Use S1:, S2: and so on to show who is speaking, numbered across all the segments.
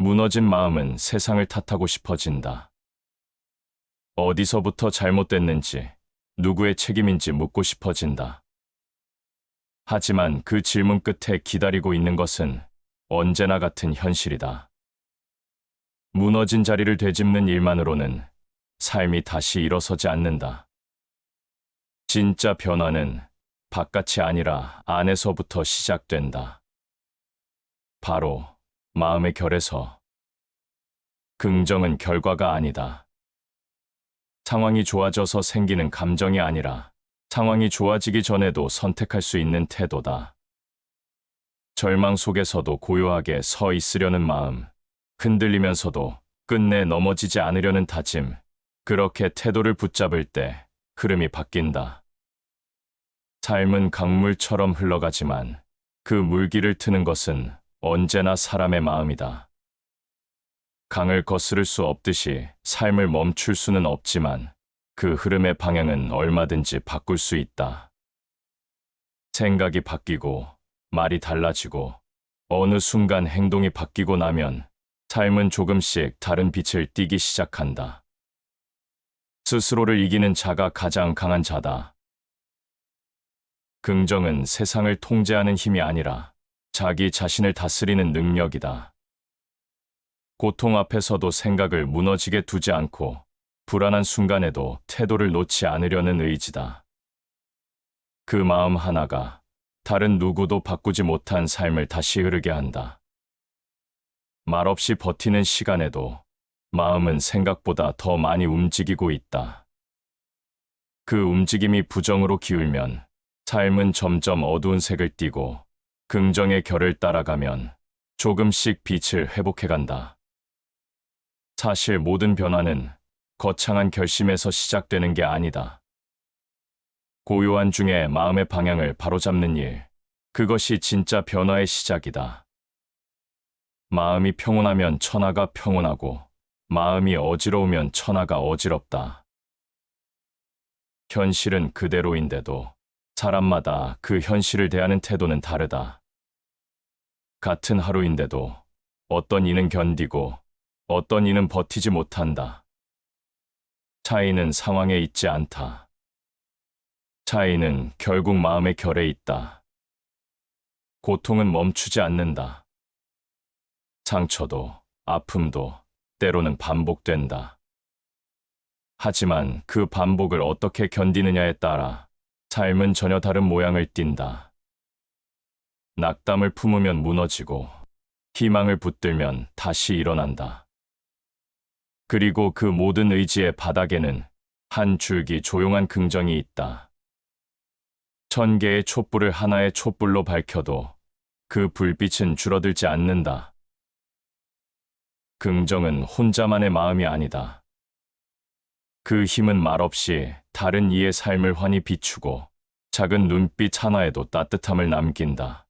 S1: 무너진 마음은 세상을 탓하고 싶어진다. 어디서부터 잘못됐는지, 누구의 책임인지 묻고 싶어진다. 하지만 그 질문 끝에 기다리고 있는 것은 언제나 같은 현실이다. 무너진 자리를 되짚는 일만으로는 삶이 다시 일어서지 않는다. 진짜 변화는 바깥이 아니라 안에서부터 시작된다. 바로 마음의 결에서. 긍정은 결과가 아니다. 상황이 좋아져서 생기는 감정이 아니라 상황이 좋아지기 전에도 선택할 수 있는 태도다. 절망 속에서도 고요하게 서 있으려는 마음, 흔들리면서도 끝내 넘어지지 않으려는 다짐, 그렇게 태도를 붙잡을 때 흐름이 바뀐다. 삶은 강물처럼 흘러가지만 그 물길을 트는 것은 언제나 사람의 마음이다. 강을 거스를 수 없듯이 삶을 멈출 수는 없지만 그 흐름의 방향은 얼마든지 바꿀 수 있다. 생각이 바뀌고 말이 달라지고 어느 순간 행동이 바뀌고 나면 삶은 조금씩 다른 빛을 띠기 시작한다. 스스로를 이기는 자가 가장 강한 자다. 긍정은 세상을 통제하는 힘이 아니라 자기 자신을 다스리는 능력이다. 고통 앞에서도 생각을 무너지게 두지 않고 불안한 순간에도 태도를 놓지 않으려는 의지다. 그 마음 하나가 다른 누구도 바꾸지 못한 삶을 다시 흐르게 한다. 말없이 버티는 시간에도 마음은 생각보다 더 많이 움직이고 있다. 그 움직임이 부정으로 기울면 삶은 점점 어두운 색을 띠고 긍정의 결을 따라가면 조금씩 빛을 회복해간다. 사실 모든 변화는 거창한 결심에서 시작되는 게 아니다. 고요한 중에 마음의 방향을 바로잡는 일, 그것이 진짜 변화의 시작이다. 마음이 평온하면 천하가 평온하고 마음이 어지러우면 천하가 어지럽다. 현실은 그대로인데도 사람마다 그 현실을 대하는 태도는 다르다. 같은 하루인데도 어떤 이는 견디고 어떤 이는 버티지 못한다. 차이는 상황에 있지 않다. 차이는 결국 마음의 결에 있다. 고통은 멈추지 않는다. 상처도 아픔도 때로는 반복된다. 하지만 그 반복을 어떻게 견디느냐에 따라 삶은 전혀 다른 모양을 띈다. 낙담을 품으면 무너지고 희망을 붙들면 다시 일어난다. 그리고 그 모든 의지의 바닥에는 한 줄기 조용한 긍정이 있다. 1000개의 촛불을 하나의 촛불로 밝혀도 그 불빛은 줄어들지 않는다. 긍정은 혼자만의 마음이 아니다. 그 힘은 말없이 다른 이의 삶을 환히 비추고 작은 눈빛 하나에도 따뜻함을 남긴다.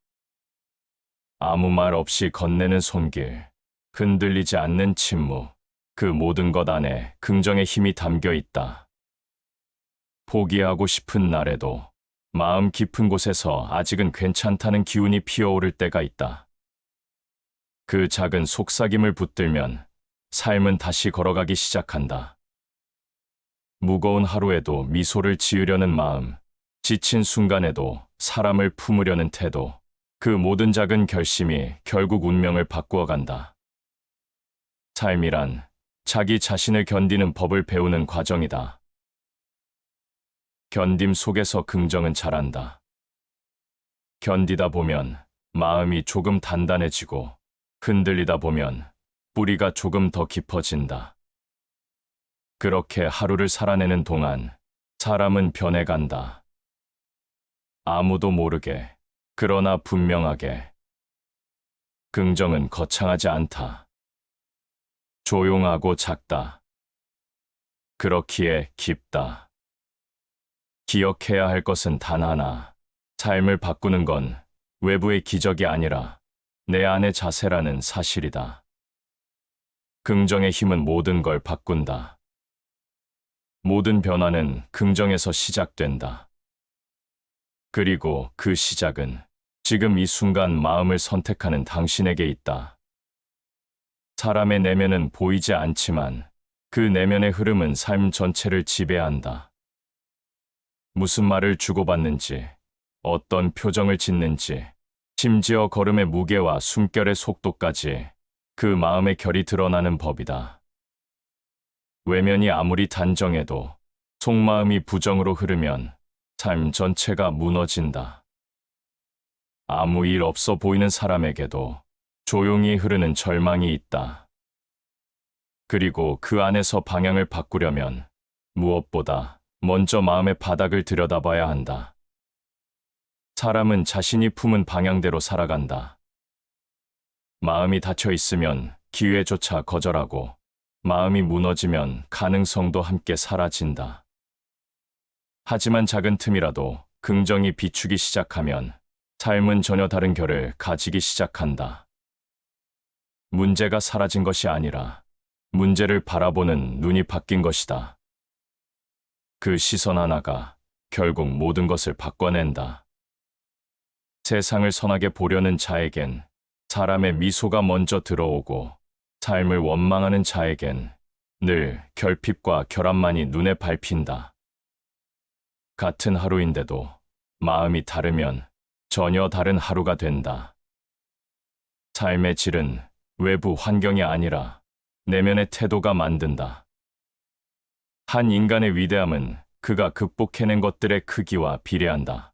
S1: 아무 말 없이 건네는 손길, 흔들리지 않는 침묵, 그 모든 것 안에 긍정의 힘이 담겨 있다. 포기하고 싶은 날에도 마음 깊은 곳에서 아직은 괜찮다는 기운이 피어오를 때가 있다. 그 작은 속삭임을 붙들면 삶은 다시 걸어가기 시작한다. 무거운 하루에도 미소를 지으려는 마음, 지친 순간에도 사람을 품으려는 태도, 그 모든 작은 결심이 결국 운명을 바꾸어 간다. 삶이란 자기 자신을 견디는 법을 배우는 과정이다. 견딤 속에서 긍정은 자란다. 견디다 보면 마음이 조금 단단해지고 흔들리다 보면 뿌리가 조금 더 깊어진다. 그렇게 하루를 살아내는 동안 사람은 변해간다. 아무도 모르게, 그러나 분명하게. 긍정은 거창하지 않다. 조용하고 작다. 그렇기에 깊다. 기억해야 할 것은 단 하나. 삶을 바꾸는 건 외부의 기적이 아니라 내 안의 자세라는 사실이다. 긍정의 힘은 모든 걸 바꾼다. 모든 변화는 긍정에서 시작된다. 그리고 그 시작은 지금 이 순간 마음을 선택하는 당신에게 있다. 사람의 내면은 보이지 않지만 그 내면의 흐름은 삶 전체를 지배한다. 무슨 말을 주고받는지, 어떤 표정을 짓는지, 심지어 걸음의 무게와 숨결의 속도까지 그 마음의 결이 드러나는 법이다. 외면이 아무리 단정해도 속마음이 부정으로 흐르면 삶 전체가 무너진다. 아무 일 없어 보이는 사람에게도 조용히 흐르는 절망이 있다. 그리고 그 안에서 방향을 바꾸려면 무엇보다 먼저 마음의 바닥을 들여다봐야 한다. 사람은 자신이 품은 방향대로 살아간다. 마음이 닫혀 있으면 기회조차 거절하고 마음이 무너지면 가능성도 함께 사라진다. 하지만 작은 틈이라도 긍정이 비추기 시작하면 삶은 전혀 다른 결을 가지기 시작한다. 문제가 사라진 것이 아니라 문제를 바라보는 눈이 바뀐 것이다. 그 시선 하나가 결국 모든 것을 바꿔낸다. 세상을 선하게 보려는 자에겐 사람의 미소가 먼저 들어오고 삶을 원망하는 자에겐 늘 결핍과 결함만이 눈에 밟힌다. 같은 하루인데도 마음이 다르면 전혀 다른 하루가 된다. 삶의 질은 외부 환경이 아니라 내면의 태도가 만든다. 한 인간의 위대함은 그가 극복해낸 것들의 크기와 비례한다.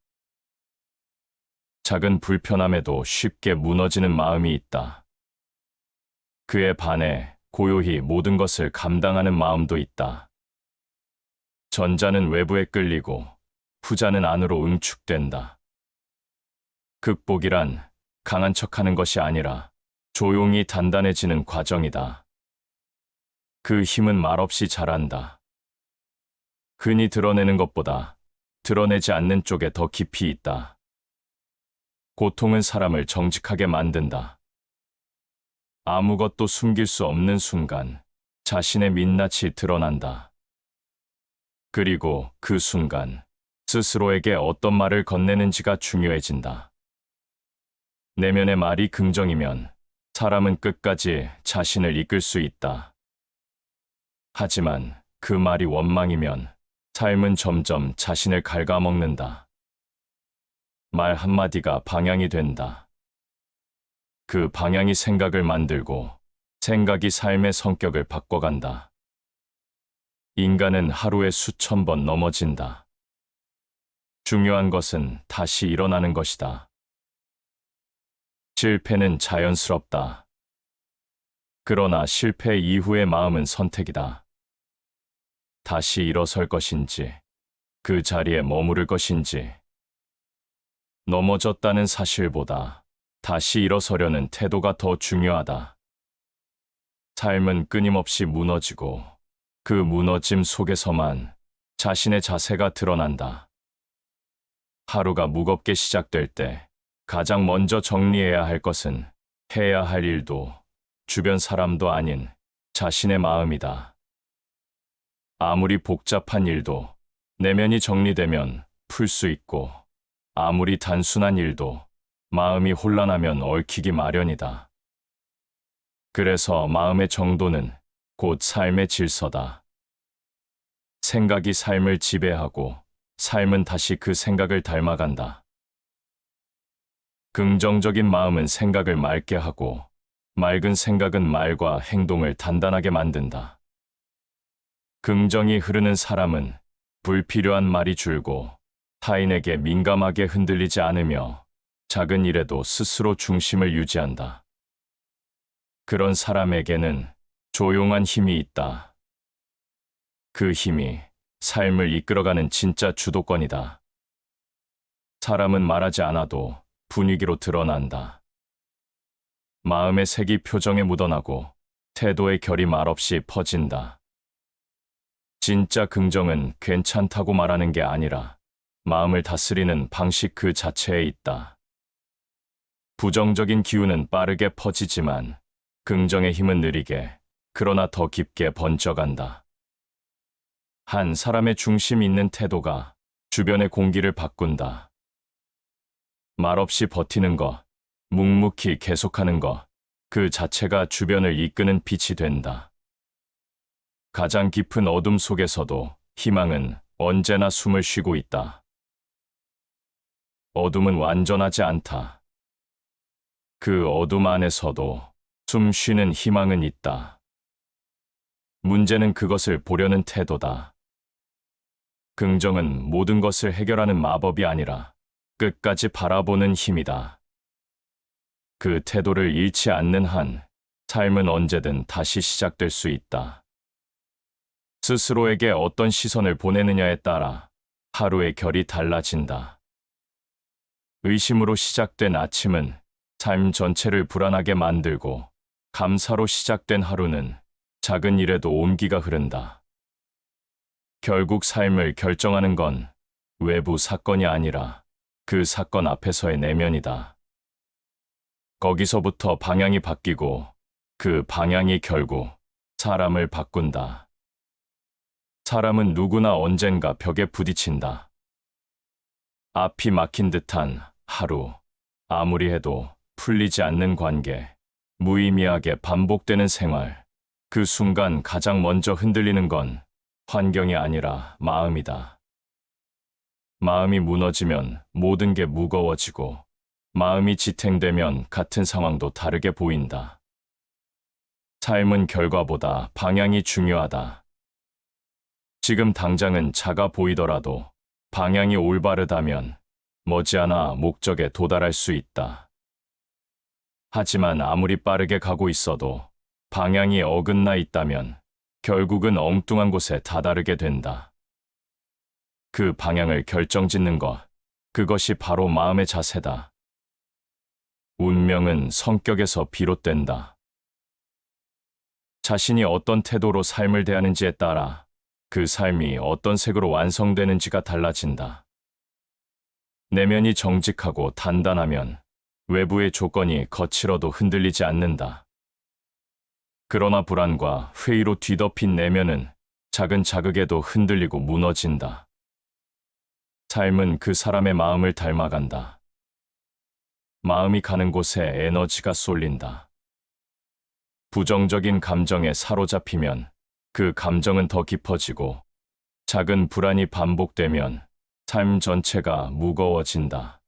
S1: 작은 불편함에도 쉽게 무너지는 마음이 있다. 그에 반해 고요히 모든 것을 감당하는 마음도 있다. 전자는 외부에 끌리고 후자는 안으로 응축된다. 극복이란 강한 척하는 것이 아니라 조용히 단단해지는 과정이다. 그 힘은 말없이 자란다. 흔히 드러내는 것보다 드러내지 않는 쪽에 더 깊이 있다. 고통은 사람을 정직하게 만든다. 아무것도 숨길 수 없는 순간 자신의 민낯이 드러난다. 그리고 그 순간 스스로에게 어떤 말을 건네는지가 중요해진다. 내면의 말이 긍정이면 사람은 끝까지 자신을 이끌 수 있다. 하지만 그 말이 원망이면 삶은 점점 자신을 갉아먹는다. 말 한마디가 방향이 된다. 그 방향이 생각을 만들고 생각이 삶의 성격을 바꿔간다. 인간은 하루에 수천 번 넘어진다. 중요한 것은 다시 일어나는 것이다. 실패는 자연스럽다. 그러나 실패 이후의 마음은 선택이다. 다시 일어설 것인지, 그 자리에 머무를 것인지. 넘어졌다는 사실보다 다시 일어서려는 태도가 더 중요하다. 삶은 끊임없이 무너지고 그 무너짐 속에서만 자신의 자세가 드러난다. 하루가 무겁게 시작될 때 가장 먼저 정리해야 할 것은 해야 할 일도 주변 사람도 아닌 자신의 마음이다. 아무리 복잡한 일도 내면이 정리되면 풀 수 있고 아무리 단순한 일도 마음이 혼란하면 얽히기 마련이다. 그래서 마음의 정도는 곧 삶의 질서다. 생각이 삶을 지배하고 삶은 다시 그 생각을 닮아간다. 긍정적인 마음은 생각을 맑게 하고 맑은 생각은 말과 행동을 단단하게 만든다. 긍정이 흐르는 사람은 불필요한 말이 줄고 타인에게 민감하게 흔들리지 않으며 작은 일에도 스스로 중심을 유지한다. 그런 사람에게는 조용한 힘이 있다. 그 힘이 삶을 이끌어가는 진짜 주도권이다. 사람은 말하지 않아도 분위기로 드러난다. 마음의 색이 표정에 묻어나고 태도의 결이 말없이 퍼진다. 진짜 긍정은 괜찮다고 말하는 게 아니라 마음을 다스리는 방식 그 자체에 있다. 부정적인 기운은 빠르게 퍼지지만 긍정의 힘은 느리게, 그러나 더 깊게 번져간다. 한 사람의 중심 있는 태도가 주변의 공기를 바꾼다. 말없이 버티는 것, 묵묵히 계속하는 것, 그 자체가 주변을 이끄는 빛이 된다. 가장 깊은 어둠 속에서도 희망은 언제나 숨을 쉬고 있다. 어둠은 완전하지 않다. 그 어둠 안에서도 숨 쉬는 희망은 있다. 문제는 그것을 보려는 태도다. 긍정은 모든 것을 해결하는 마법이 아니라 끝까지 바라보는 힘이다. 그 태도를 잃지 않는 한 삶은 언제든 다시 시작될 수 있다. 스스로에게 어떤 시선을 보내느냐에 따라 하루의 결이 달라진다. 의심으로 시작된 아침은 삶 전체를 불안하게 만들고, 감사로 시작된 하루는 작은 일에도 온기가 흐른다. 결국 삶을 결정하는 건 외부 사건이 아니라 그 사건 앞에서의 내면이다. 거기서부터 방향이 바뀌고, 그 방향이 결국 사람을 바꾼다. 사람은 누구나 언젠가 벽에 부딪힌다. 앞이 막힌 듯한 하루, 아무리 해도 풀리지 않는 관계, 무의미하게 반복되는 생활. 그 순간 가장 먼저 흔들리는 건 환경이 아니라 마음이다. 마음이 무너지면 모든 게 무거워지고, 마음이 지탱되면 같은 상황도 다르게 보인다. 삶은 결과보다 방향이 중요하다. 지금 당장은 작아 보이더라도 방향이 올바르다면 머지않아 목적에 도달할 수 있다. 하지만 아무리 빠르게 가고 있어도 방향이 어긋나 있다면 결국은 엉뚱한 곳에 다다르게 된다. 그 방향을 결정짓는 것, 그것이 바로 마음의 자세다. 운명은 성격에서 비롯된다. 자신이 어떤 태도로 삶을 대하는지에 따라 그 삶이 어떤 색으로 완성되는지가 달라진다. 내면이 정직하고 단단하면 외부의 조건이 거칠어도 흔들리지 않는다. 그러나 불안과 회의로 뒤덮인 내면은 작은 자극에도 흔들리고 무너진다. 삶은 그 사람의 마음을 닮아간다. 마음이 가는 곳에 에너지가 쏠린다. 부정적인 감정에 사로잡히면 그 감정은 더 깊어지고, 작은 불안이 반복되면 삶 전체가 무거워진다.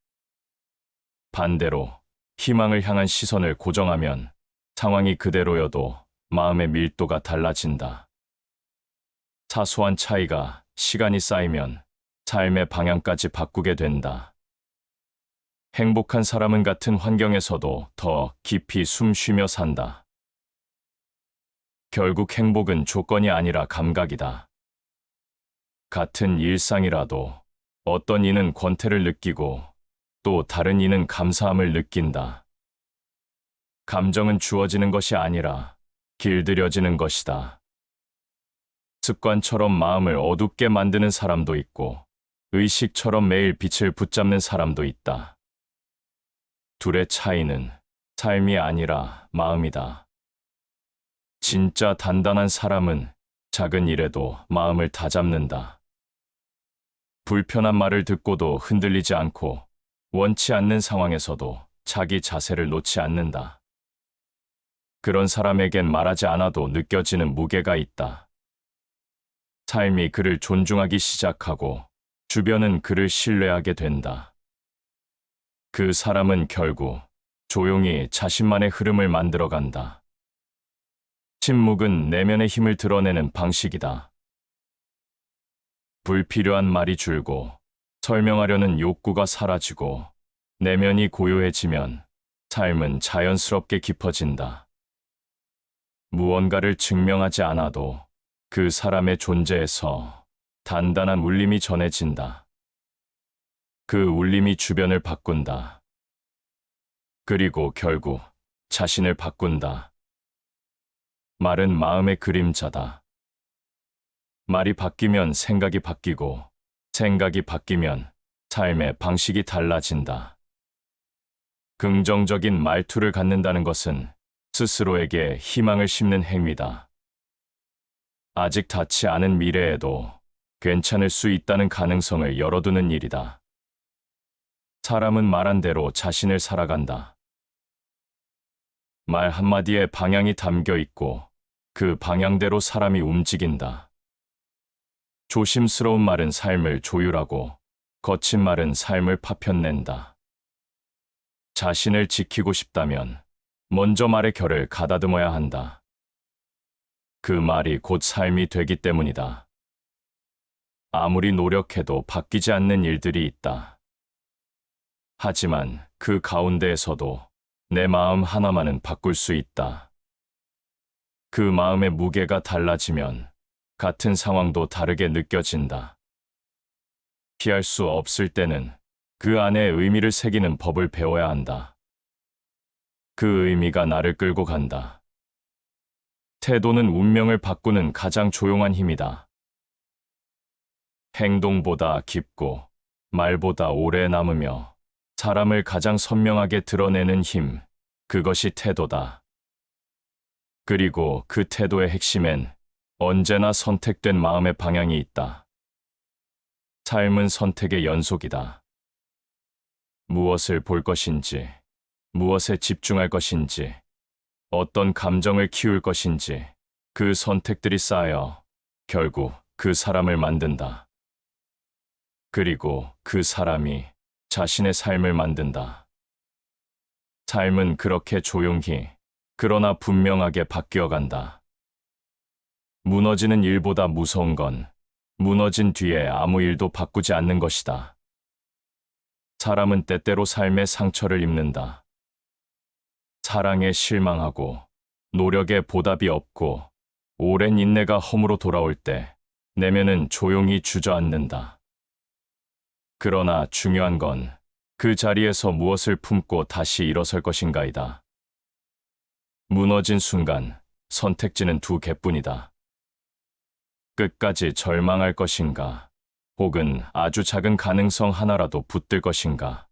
S1: 반대로 희망을 향한 시선을 고정하면 상황이 그대로여도 마음의 밀도가 달라진다. 사소한 차이가 시간이 쌓이면 삶의 방향까지 바꾸게 된다. 행복한 사람은 같은 환경에서도 더 깊이 숨 쉬며 산다. 결국 행복은 조건이 아니라 감각이다. 같은 일상이라도 어떤 이는 권태를 느끼고 또 다른 이는 감사함을 느낀다. 감정은 주어지는 것이 아니라 길들여지는 것이다. 습관처럼 마음을 어둡게 만드는 사람도 있고, 의식처럼 매일 빛을 붙잡는 사람도 있다. 둘의 차이는 삶이 아니라 마음이다. 진짜 단단한 사람은 작은 일에도 마음을 다잡는다. 불편한 말을 듣고도 흔들리지 않고, 원치 않는 상황에서도 자기 자세를 놓지 않는다. 그런 사람에겐 말하지 않아도 느껴지는 무게가 있다. 삶이 그를 존중하기 시작하고 주변은 그를 신뢰하게 된다. 그 사람은 결국 조용히 자신만의 흐름을 만들어간다. 침묵은 내면의 힘을 드러내는 방식이다. 불필요한 말이 줄고, 설명하려는 욕구가 사라지고, 내면이 고요해지면 삶은 자연스럽게 깊어진다. 무언가를 증명하지 않아도 그 사람의 존재에서 단단한 울림이 전해진다. 그 울림이 주변을 바꾼다. 그리고 결국 자신을 바꾼다. 말은 마음의 그림자다. 말이 바뀌면 생각이 바뀌고, 생각이 바뀌면 삶의 방식이 달라진다. 긍정적인 말투를 갖는다는 것은 스스로에게 희망을 심는 행위다. 아직 닿지 않은 미래에도 괜찮을 수 있다는 가능성을 열어두는 일이다. 사람은 말한 대로 자신을 살아간다. 말 한마디에 방향이 담겨 있고 그 방향대로 사람이 움직인다. 조심스러운 말은 삶을 조율하고 거친 말은 삶을 파편낸다. 자신을 지키고 싶다면 먼저 말의 결을 가다듬어야 한다. 그 말이 곧 삶이 되기 때문이다. 아무리 노력해도 바뀌지 않는 일들이 있다. 하지만 그 가운데에서도 내 마음 하나만은 바꿀 수 있다. 그 마음의 무게가 달라지면 같은 상황도 다르게 느껴진다. 피할 수 없을 때는 그 안에 의미를 새기는 법을 배워야 한다. 그 의미가 나를 끌고 간다. 태도는 운명을 바꾸는 가장 조용한 힘이다. 행동보다 깊고 말보다 오래 남으며 사람을 가장 선명하게 드러내는 힘, 그것이 태도다. 그리고 그 태도의 핵심엔 언제나 선택된 마음의 방향이 있다. 삶은 선택의 연속이다. 무엇을 볼 것인지, 무엇에 집중할 것인지, 어떤 감정을 키울 것인지, 그 선택들이 쌓여 결국 그 사람을 만든다. 그리고 그 사람이 자신의 삶을 만든다. 삶은 그렇게 조용히, 그러나 분명하게 바뀌어간다. 무너지는 일보다 무서운 건 무너진 뒤에 아무 일도 바꾸지 않는 것이다. 사람은 때때로 삶의 상처를 입는다. 사랑에 실망하고 노력에 보답이 없고 오랜 인내가 허무로 돌아올 때 내면은 조용히 주저앉는다. 그러나 중요한 건 그 자리에서 무엇을 품고 다시 일어설 것인가이다. 무너진 순간 선택지는 두 개뿐이다. 끝까지 절망할 것인가, 혹은 아주 작은 가능성 하나라도 붙들 것인가.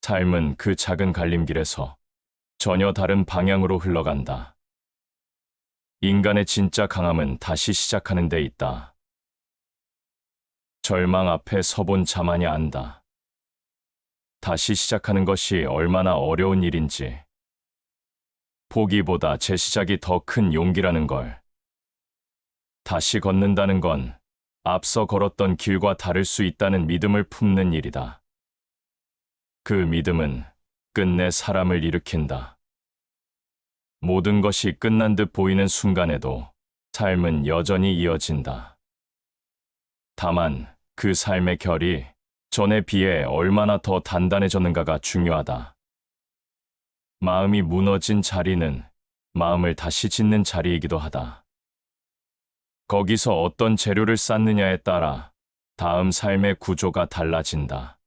S1: 삶은 그 작은 갈림길에서 전혀 다른 방향으로 흘러간다. 인간의 진짜 강함은 다시 시작하는 데 있다. 절망 앞에 서본 자만이 안다. 다시 시작하는 것이 얼마나 어려운 일인지, 포기보다 재시작이 더 큰 용기라는 걸. 다시 걷는다는 건 앞서 걸었던 길과 다를 수 있다는 믿음을 품는 일이다. 그 믿음은 끝내 사람을 일으킨다. 모든 것이 끝난 듯 보이는 순간에도 삶은 여전히 이어진다. 다만 그 삶의 결이 전에 비해 얼마나 더 단단해졌는가가 중요하다. 마음이 무너진 자리는 마음을 다시 짓는 자리이기도 하다. 거기서 어떤 재료를 쌓느냐에 따라 다음 삶의 구조가 달라진다.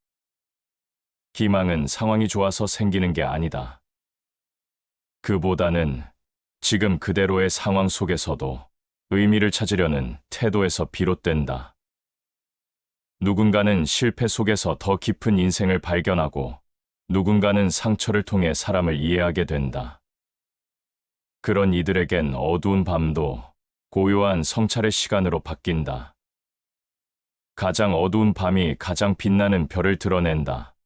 S1: 희망은 상황이 좋아서 생기는 게 아니다. 그보다는 지금 그대로의 상황 속에서도 의미를 찾으려는 태도에서 비롯된다. 누군가는 실패 속에서 더 깊은 인생을 발견하고 누군가는 상처를 통해 사람을 이해하게 된다. 그런 이들에겐 어두운 밤도 고요한 성찰의 시간으로 바뀐다. 가장 어두운 밤이 가장 빛나는 별을 드러낸다.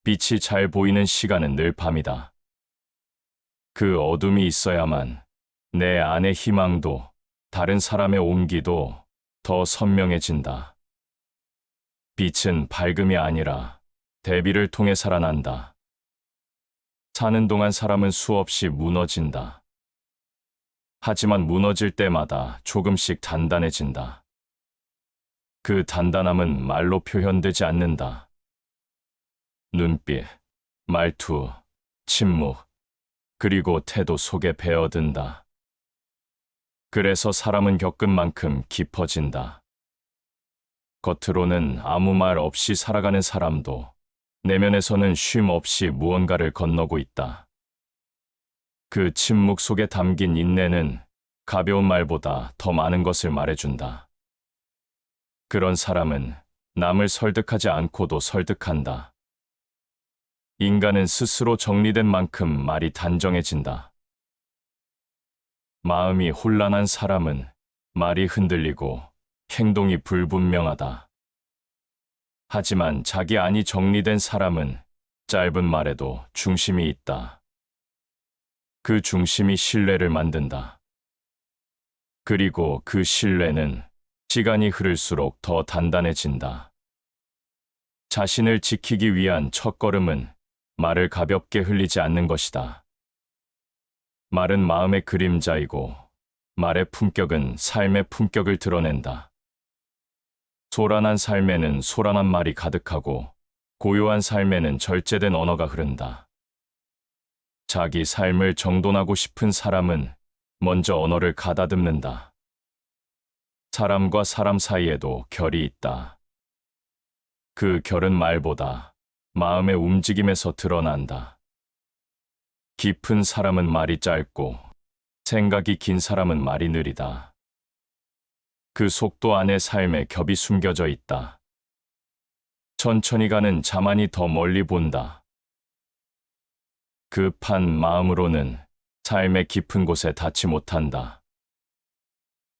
S1: 빛이 잘 보이는 시간은 늘 밤이다. 그 어둠이 있어야만 내 안의 희망도 다른 사람의 온기도 더 선명해진다. 빛은 밝음이 아니라 대비를 통해 살아난다. 사는 동안 사람은 수없이 무너진다. 하지만 무너질 때마다 조금씩 단단해진다. 그 단단함은 말로 표현되지 않는다. 눈빛, 말투, 침묵, 그리고 태도 속에 배어든다. 그래서 사람은 겪은 만큼 깊어진다. 겉으로는 아무 말 없이 살아가는 사람도 내면에서는 쉼 없이 무언가를 건너고 있다. 그 침묵 속에 담긴 인내는 가벼운 말보다 더 많은 것을 말해준다. 그런 사람은 남을 설득하지 않고도 설득한다. 인간은 스스로 정리된 만큼 말이 단정해진다. 마음이 혼란한 사람은 말이 흔들리고 행동이 불분명하다. 하지만 자기 안이 정리된 사람은 짧은 말에도 중심이 있다. 그 중심이 신뢰를 만든다. 그리고 그 신뢰는 시간이 흐를수록 더 단단해진다. 자신을 지키기 위한 첫걸음은 말을 가볍게 흘리지 않는 것이다. 말은 마음의 그림자이고 말의 품격은 삶의 품격을 드러낸다. 소란한 삶에는 소란한 말이 가득하고 고요한 삶에는 절제된 언어가 흐른다. 자기 삶을 정돈하고 싶은 사람은 먼저 언어를 가다듬는다. 사람과 사람 사이에도 결이 있다. 그 결은 말보다 마음의 움직임에서 드러난다. 깊은 사람은 말이 짧고 생각이 긴 사람은 말이 느리다. 그 속도 안에 삶의 겹이 숨겨져 있다. 천천히 가는 자만이 더 멀리 본다. 급한 마음으로는 삶의 깊은 곳에 닿지 못한다.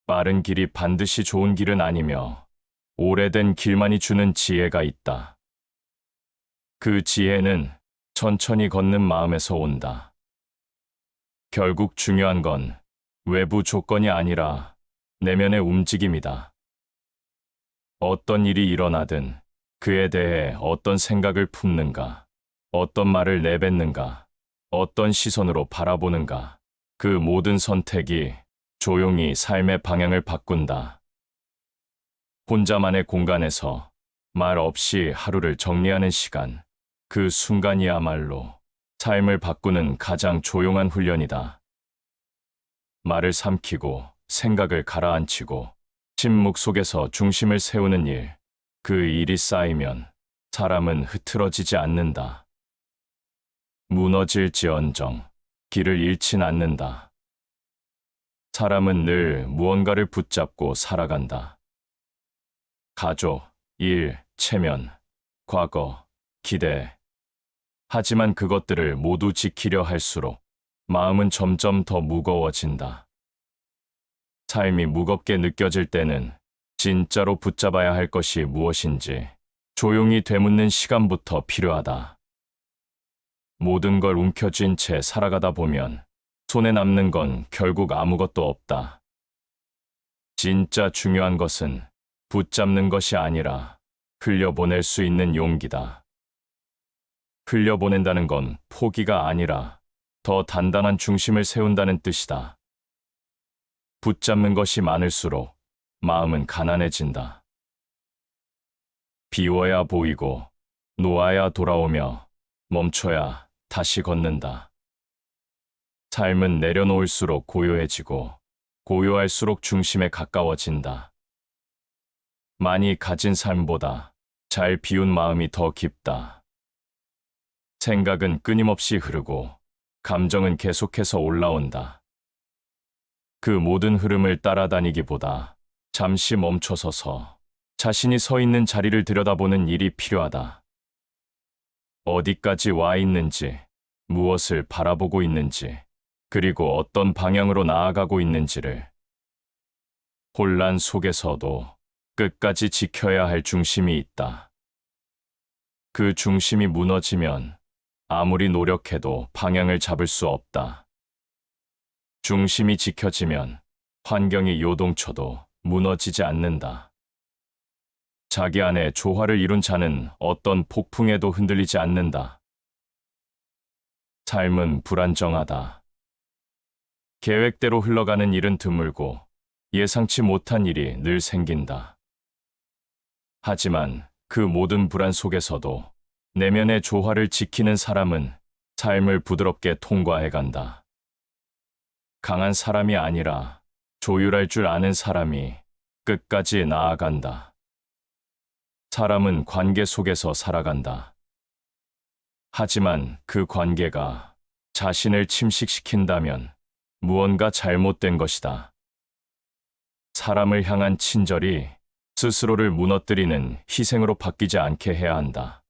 S1: 빠른 길이 반드시 좋은 길은 아니며 오래된 길만이 주는 지혜가 있다. 그 지혜는 천천히 걷는 마음에서 온다. 결국 중요한 건 외부 조건이 아니라 내면의 움직임이다. 어떤 일이 일어나든 그에 대해 어떤 생각을 품는가, 어떤 말을 내뱉는가, 어떤 시선으로 바라보는가, 그 모든 선택이 조용히 삶의 방향을 바꾼다. 혼자만의 공간에서 말 없이 하루를 정리하는 시간, 그 순간이야말로 삶을 바꾸는 가장 조용한 훈련이다. 말을 삼키고 생각을 가라앉히고 침묵 속에서 중심을 세우는 일, 그 일이 쌓이면 사람은 흐트러지지 않는다. 무너질지언정 길을 잃진 않는다. 사람은 늘 무언가를 붙잡고 살아간다. 가족, 일, 체면, 과거, 기대. 하지만 그것들을 모두 지키려 할수록 마음은 점점 더 무거워진다. 삶이 무겁게 느껴질 때는 진짜로 붙잡아야 할 것이 무엇인지 조용히 되묻는 시간부터 필요하다. 모든 걸 움켜쥔 채 살아가다 보면 손에 남는 건 결국 아무것도 없다. 진짜 중요한 것은 붙잡는 것이 아니라 흘려보낼 수 있는 용기다. 흘려보낸다는 건 포기가 아니라 더 단단한 중심을 세운다는 뜻이다. 붙잡는 것이 많을수록 마음은 가난해진다. 비워야 보이고 놓아야 돌아오며 멈춰야 다시 걷는다. 삶은 내려놓을수록 고요해지고 고요할수록 중심에 가까워진다. 많이 가진 삶보다 잘 비운 마음이 더 깊다. 생각은 끊임없이 흐르고 감정은 계속해서 올라온다. 그 모든 흐름을 따라다니기보다 잠시 멈춰서서 자신이 서 있는 자리를 들여다보는 일이 필요하다. 어디까지 와 있는지, 무엇을 바라보고 있는지, 그리고 어떤 방향으로 나아가고 있는지를. 혼란 속에서도 끝까지 지켜야 할 중심이 있다. 그 중심이 무너지면 아무리 노력해도 방향을 잡을 수 없다. 중심이 지켜지면 환경이 요동쳐도 무너지지 않는다. 자기 안에 조화를 이룬 자는 어떤 폭풍에도 흔들리지 않는다. 삶은 불안정하다. 계획대로 흘러가는 일은 드물고 예상치 못한 일이 늘 생긴다. 하지만 그 모든 불안 속에서도 내면의 조화를 지키는 사람은 삶을 부드럽게 통과해간다. 강한 사람이 아니라 조율할 줄 아는 사람이 끝까지 나아간다. 사람은 관계 속에서 살아간다. 하지만 그 관계가 자신을 침식시킨다면 무언가 잘못된 것이다. 사람을 향한 친절이 스스로를 무너뜨리는 희생으로 바뀌지 않게 해야 한다.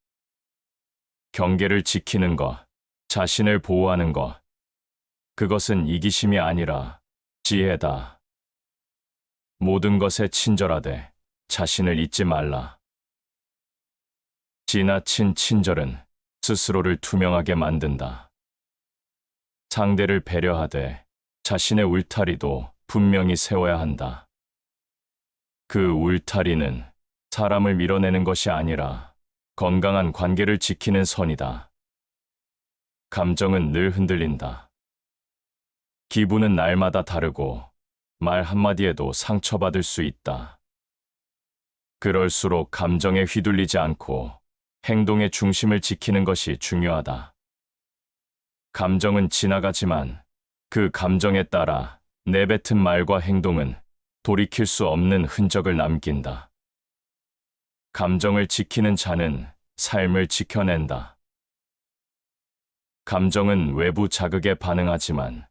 S1: 경계를 지키는 것, 자신을 보호하는 것, 그것은 이기심이 아니라 지혜다. 모든 것에 친절하되 자신을 잊지 말라. 지나친 친절은 스스로를 투명하게 만든다. 상대를 배려하되 자신의 울타리도 분명히 세워야 한다. 그 울타리는 사람을 밀어내는 것이 아니라 건강한 관계를 지키는 선이다. 감정은 늘 흔들린다. 기분은 날마다 다르고 말 한마디에도 상처받을 수 있다. 그럴수록 감정에 휘둘리지 않고 행동의 중심을 지키는 것이 중요하다. 감정은 지나가지만 그 감정에 따라 내뱉은 말과 행동은 돌이킬 수 없는 흔적을 남긴다. 감정을 지키는 자는 삶을 지켜낸다. 감정은 외부 자극에 반응하지만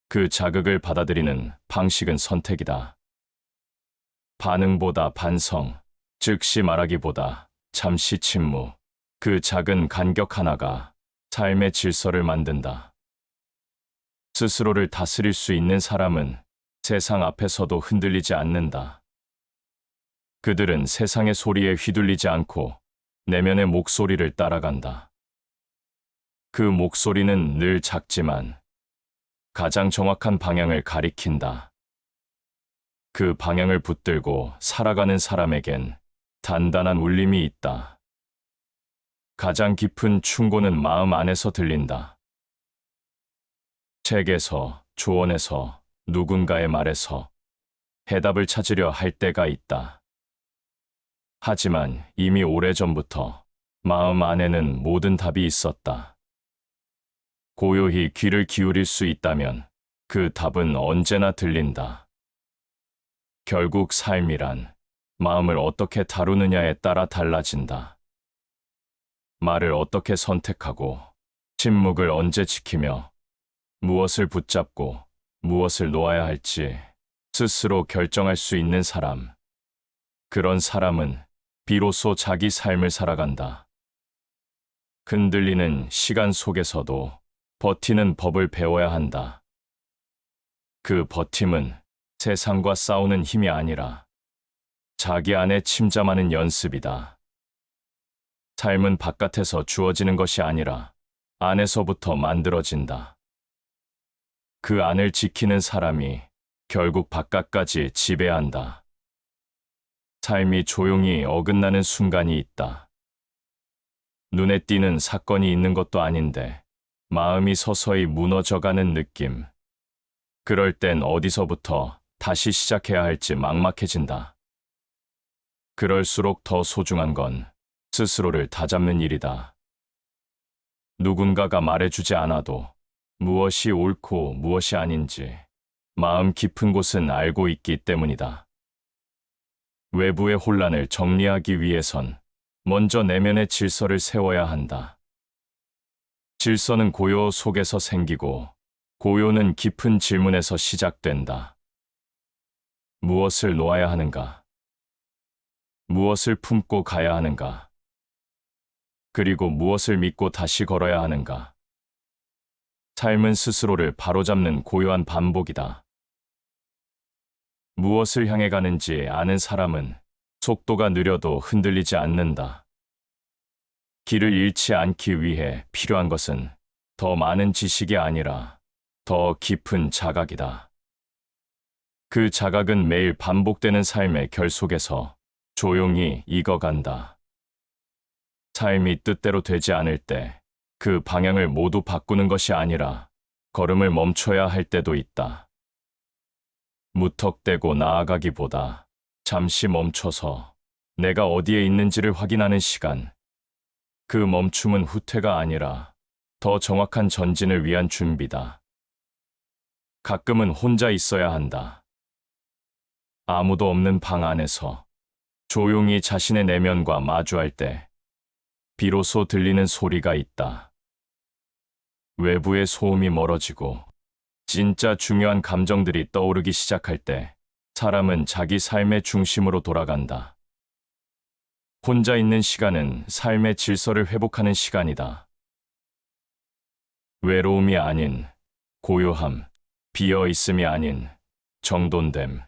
S1: 그 자극을 받아들이는 방식은 선택이다. 반응보다 반성, 즉시 말하기보다 잠시 침묵, 그 작은 간격 하나가 삶의 질서를 만든다. 스스로를 다스릴 수 있는 사람은 세상 앞에서도 흔들리지 않는다. 그들은 세상의 소리에 휘둘리지 않고 내면의 목소리를 따라간다. 그 목소리는 늘 작지만 가장 정확한 방향을 가리킨다. 그 방향을 붙들고 살아가는 사람에겐 단단한 울림이 있다. 가장 깊은 충고는 마음 안에서 들린다. 책에서, 조언에서, 누군가의 말에서 해답을 찾으려 할 때가 있다. 하지만 이미 오래전부터 마음 안에는 모든 답이 있었다. 고요히 귀를 기울일 수 있다면 그 답은 언제나 들린다. 결국 삶이란 마음을 어떻게 다루느냐에 따라 달라진다. 말을 어떻게 선택하고, 침묵을 언제 지키며, 무엇을 붙잡고 무엇을 놓아야 할지 스스로 결정할 수 있는 사람. 그런 사람은 비로소 자기 삶을 살아간다. 흔들리는 시간 속에서도 버티는 법을 배워야 한다. 그 버팀은 세상과 싸우는 힘이 아니라 자기 안에 침잠하는 연습이다. 삶은 바깥에서 주어지는 것이 아니라 안에서부터 만들어진다. 그 안을 지키는 사람이 결국 바깥까지 지배한다. 삶이 조용히 어긋나는 순간이 있다. 눈에 띄는 사건이 있는 것도 아닌데 마음이 서서히 무너져가는 느낌. 그럴 땐 어디서부터 다시 시작해야 할지 막막해진다. 그럴수록 더 소중한 건 스스로를 다잡는 일이다. 누군가가 말해주지 않아도 무엇이 옳고 무엇이 아닌지 마음 깊은 곳은 알고 있기 때문이다. 외부의 혼란을 정리하기 위해선 먼저 내면의 질서를 세워야 한다. 질서는 고요 속에서 생기고 고요는 깊은 질문에서 시작된다. 무엇을 놓아야 하는가? 무엇을 품고 가야 하는가? 그리고 무엇을 믿고 다시 걸어야 하는가? 삶은 스스로를 바로잡는 고요한 반복이다. 무엇을 향해 가는지 아는 사람은 속도가 느려도 흔들리지 않는다. 길을 잃지 않기 위해 필요한 것은 더 많은 지식이 아니라 더 깊은 자각이다. 그 자각은 매일 반복되는 삶의 결속에서 조용히 익어간다. 삶이 뜻대로 되지 않을 때 그 방향을 모두 바꾸는 것이 아니라 걸음을 멈춰야 할 때도 있다. 무턱대고 나아가기보다 잠시 멈춰서 내가 어디에 있는지를 확인하는 시간. 그 멈춤은 후퇴가 아니라 더 정확한 전진을 위한 준비다. 가끔은 혼자 있어야 한다. 아무도 없는 방 안에서 조용히 자신의 내면과 마주할 때 비로소 들리는 소리가 있다. 외부의 소음이 멀어지고 진짜 중요한 감정들이 떠오르기 시작할 때 사람은 자기 삶의 중심으로 돌아간다. 혼자 있는 시간은 삶의 질서를 회복하는 시간이다. 외로움이 아닌 고요함, 비어 있음이 아닌 정돈됨,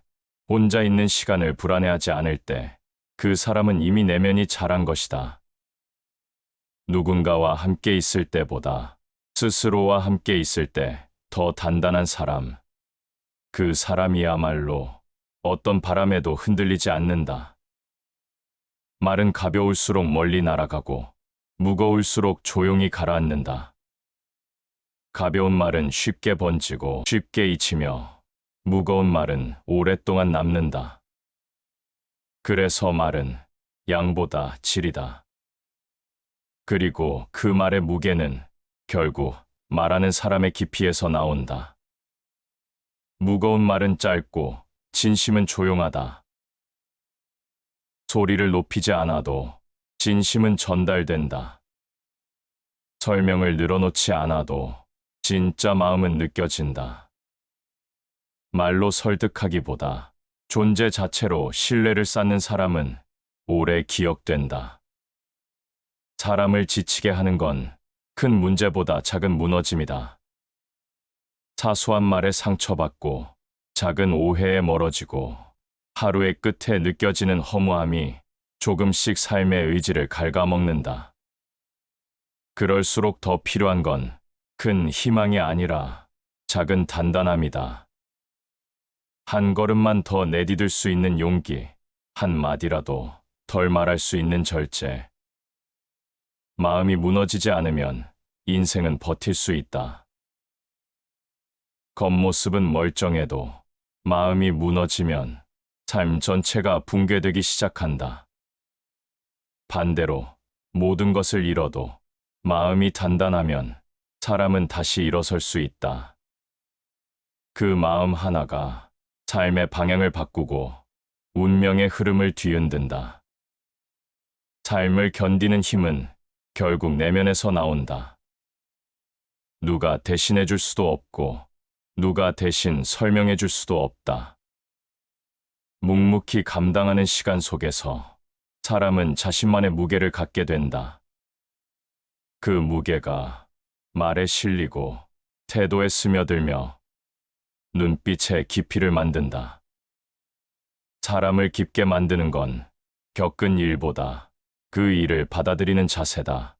S1: 혼자 있는 시간을 불안해하지 않을 때 그 사람은 이미 내면이 자란 것이다. 누군가와 함께 있을 때보다 스스로와 함께 있을 때 더 단단한 사람. 그 사람이야말로 어떤 바람에도 흔들리지 않는다. 말은 가벼울수록 멀리 날아가고 무거울수록 조용히 가라앉는다. 가벼운 말은 쉽게 번지고 쉽게 잊히며 무거운 말은 오랫동안 남는다. 그래서 말은 양보다 질이다. 그리고 그 말의 무게는 결국 말하는 사람의 깊이에서 나온다. 무거운 말은 짧고 진심은 조용하다. 소리를 높이지 않아도 진심은 전달된다. 설명을 늘어놓지 않아도 진짜 마음은 느껴진다. 말로 설득하기보다 존재 자체로 신뢰를 쌓는 사람은 오래 기억된다. 사람을 지치게 하는 건 큰 문제보다 작은 무너짐이다. 사소한 말에 상처받고 작은 오해에 멀어지고 하루의 끝에 느껴지는 허무함이 조금씩 삶의 의지를 갉아먹는다. 그럴수록 더 필요한 건 큰 희망이 아니라 작은 단단함이다. 한 걸음만 더 내디딜 수 있는 용기, 한 마디라도 덜 말할 수 있는 절제. 마음이 무너지지 않으면 인생은 버틸 수 있다. 겉모습은 멀쩡해도 마음이 무너지면 삶 전체가 붕괴되기 시작한다. 반대로 모든 것을 잃어도 마음이 단단하면 사람은 다시 일어설 수 있다. 그 마음 하나가 삶의 방향을 바꾸고 운명의 흐름을 뒤흔든다. 삶을 견디는 힘은 결국 내면에서 나온다. 누가 대신해 줄 수도 없고 누가 대신 설명해 줄 수도 없다. 묵묵히 감당하는 시간 속에서 사람은 자신만의 무게를 갖게 된다. 그 무게가 말에 실리고 태도에 스며들며 눈빛의 깊이를 만든다. 사람을 깊게 만드는 건 겪은 일보다 그 일을 받아들이는 자세다.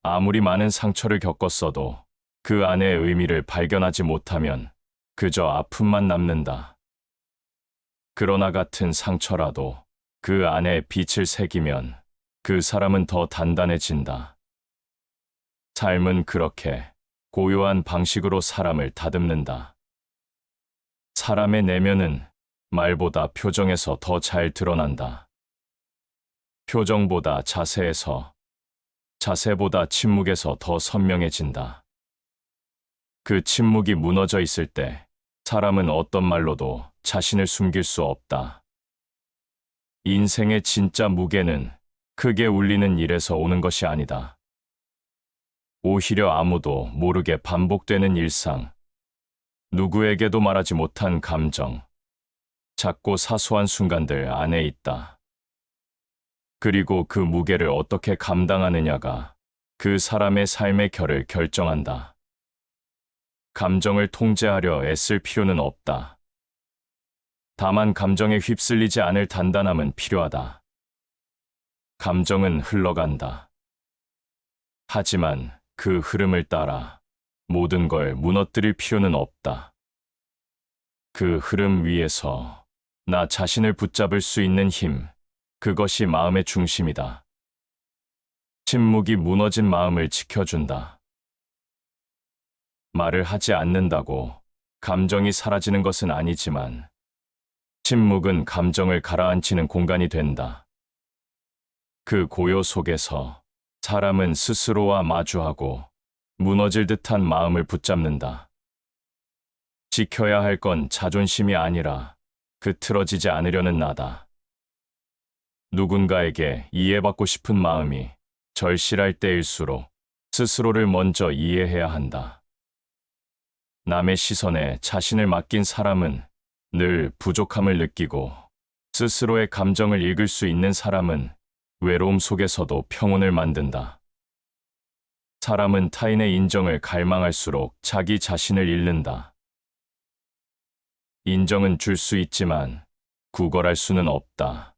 S1: 아무리 많은 상처를 겪었어도 그 안의 의미를 발견하지 못하면 그저 아픔만 남는다. 그러나 같은 상처라도 그 안에 빛을 새기면 그 사람은 더 단단해진다. 삶은 그렇게 고요한 방식으로 사람을 다듬는다. 사람의 내면은 말보다 표정에서 더 잘 드러난다. 표정보다 자세에서, 자세보다 침묵에서 더 선명해진다. 그 침묵이 무너져 있을 때 사람은 어떤 말로도 자신을 숨길 수 없다. 인생의 진짜 무게는 크게 울리는 일에서 오는 것이 아니다. 오히려 아무도 모르게 반복되는 일상, 누구에게도 말하지 못한 감정, 작고 사소한 순간들 안에 있다. 그리고 그 무게를 어떻게 감당하느냐가 그 사람의 삶의 결을 결정한다. 감정을 통제하려 애쓸 필요는 없다. 다만 감정에 휩쓸리지 않을 단단함은 필요하다. 감정은 흘러간다. 하지만 그 흐름을 따라 모든 걸 무너뜨릴 필요는 없다. 그 흐름 위에서 나 자신을 붙잡을 수 있는 힘, 그것이 마음의 중심이다. 침묵이 무너진 마음을 지켜준다. 말을 하지 않는다고 감정이 사라지는 것은 아니지만 침묵은 감정을 가라앉히는 공간이 된다. 그 고요 속에서 사람은 스스로와 마주하고 무너질 듯한 마음을 붙잡는다. 지켜야 할 건 자존심이 아니라 흐트러지지 않으려는 나다. 누군가에게 이해받고 싶은 마음이 절실할 때일수록 스스로를 먼저 이해해야 한다. 남의 시선에 자신을 맡긴 사람은 늘 부족함을 느끼고 스스로의 감정을 읽을 수 있는 사람은 외로움 속에서도 평온을 만든다. 사람은 타인의 인정을 갈망할수록 자기 자신을 잃는다. 인정은 줄 수 있지만 구걸할 수는 없다.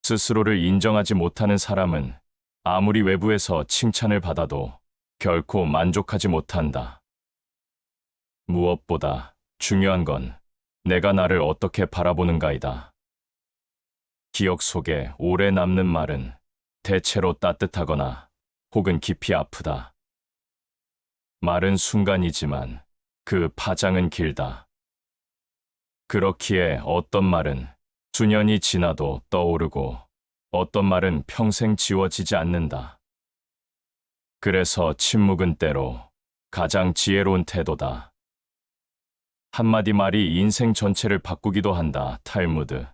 S1: 스스로를 인정하지 못하는 사람은 아무리 외부에서 칭찬을 받아도 결코 만족하지 못한다. 무엇보다 중요한 건 내가 나를 어떻게 바라보는가이다. 기억 속에 오래 남는 말은 대체로 따뜻하거나 혹은 깊이 아프다. 말은 순간이지만 그 파장은 길다. 그렇기에 어떤 말은 수년이 지나도 떠오르고 어떤 말은 평생 지워지지 않는다. 그래서 침묵은 때로 가장 지혜로운 태도다. 한마디 말이 인생 전체를 바꾸기도 한다. 탈무드.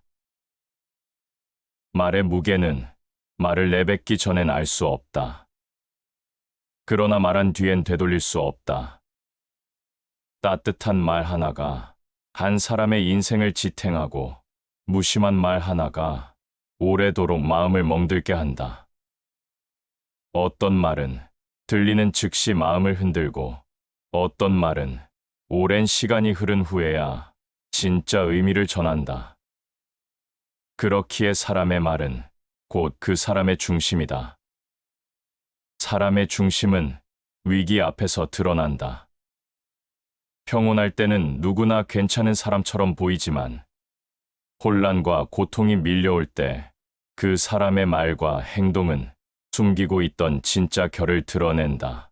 S1: 말의 무게는 말을 내뱉기 전엔 알 수 없다. 그러나 말한 뒤엔 되돌릴 수 없다. 따뜻한 말 하나가 한 사람의 인생을 지탱하고 무심한 말 하나가 오래도록 마음을 멍들게 한다. 어떤 말은 들리는 즉시 마음을 흔들고 어떤 말은 오랜 시간이 흐른 후에야 진짜 의미를 전한다. 그렇기에 사람의 말은 곧 그 사람의 중심이다. 사람의 중심은 위기 앞에서 드러난다. 평온할 때는 누구나 괜찮은 사람처럼 보이지만 혼란과 고통이 밀려올 때 그 사람의 말과 행동은 숨기고 있던 진짜 결을 드러낸다.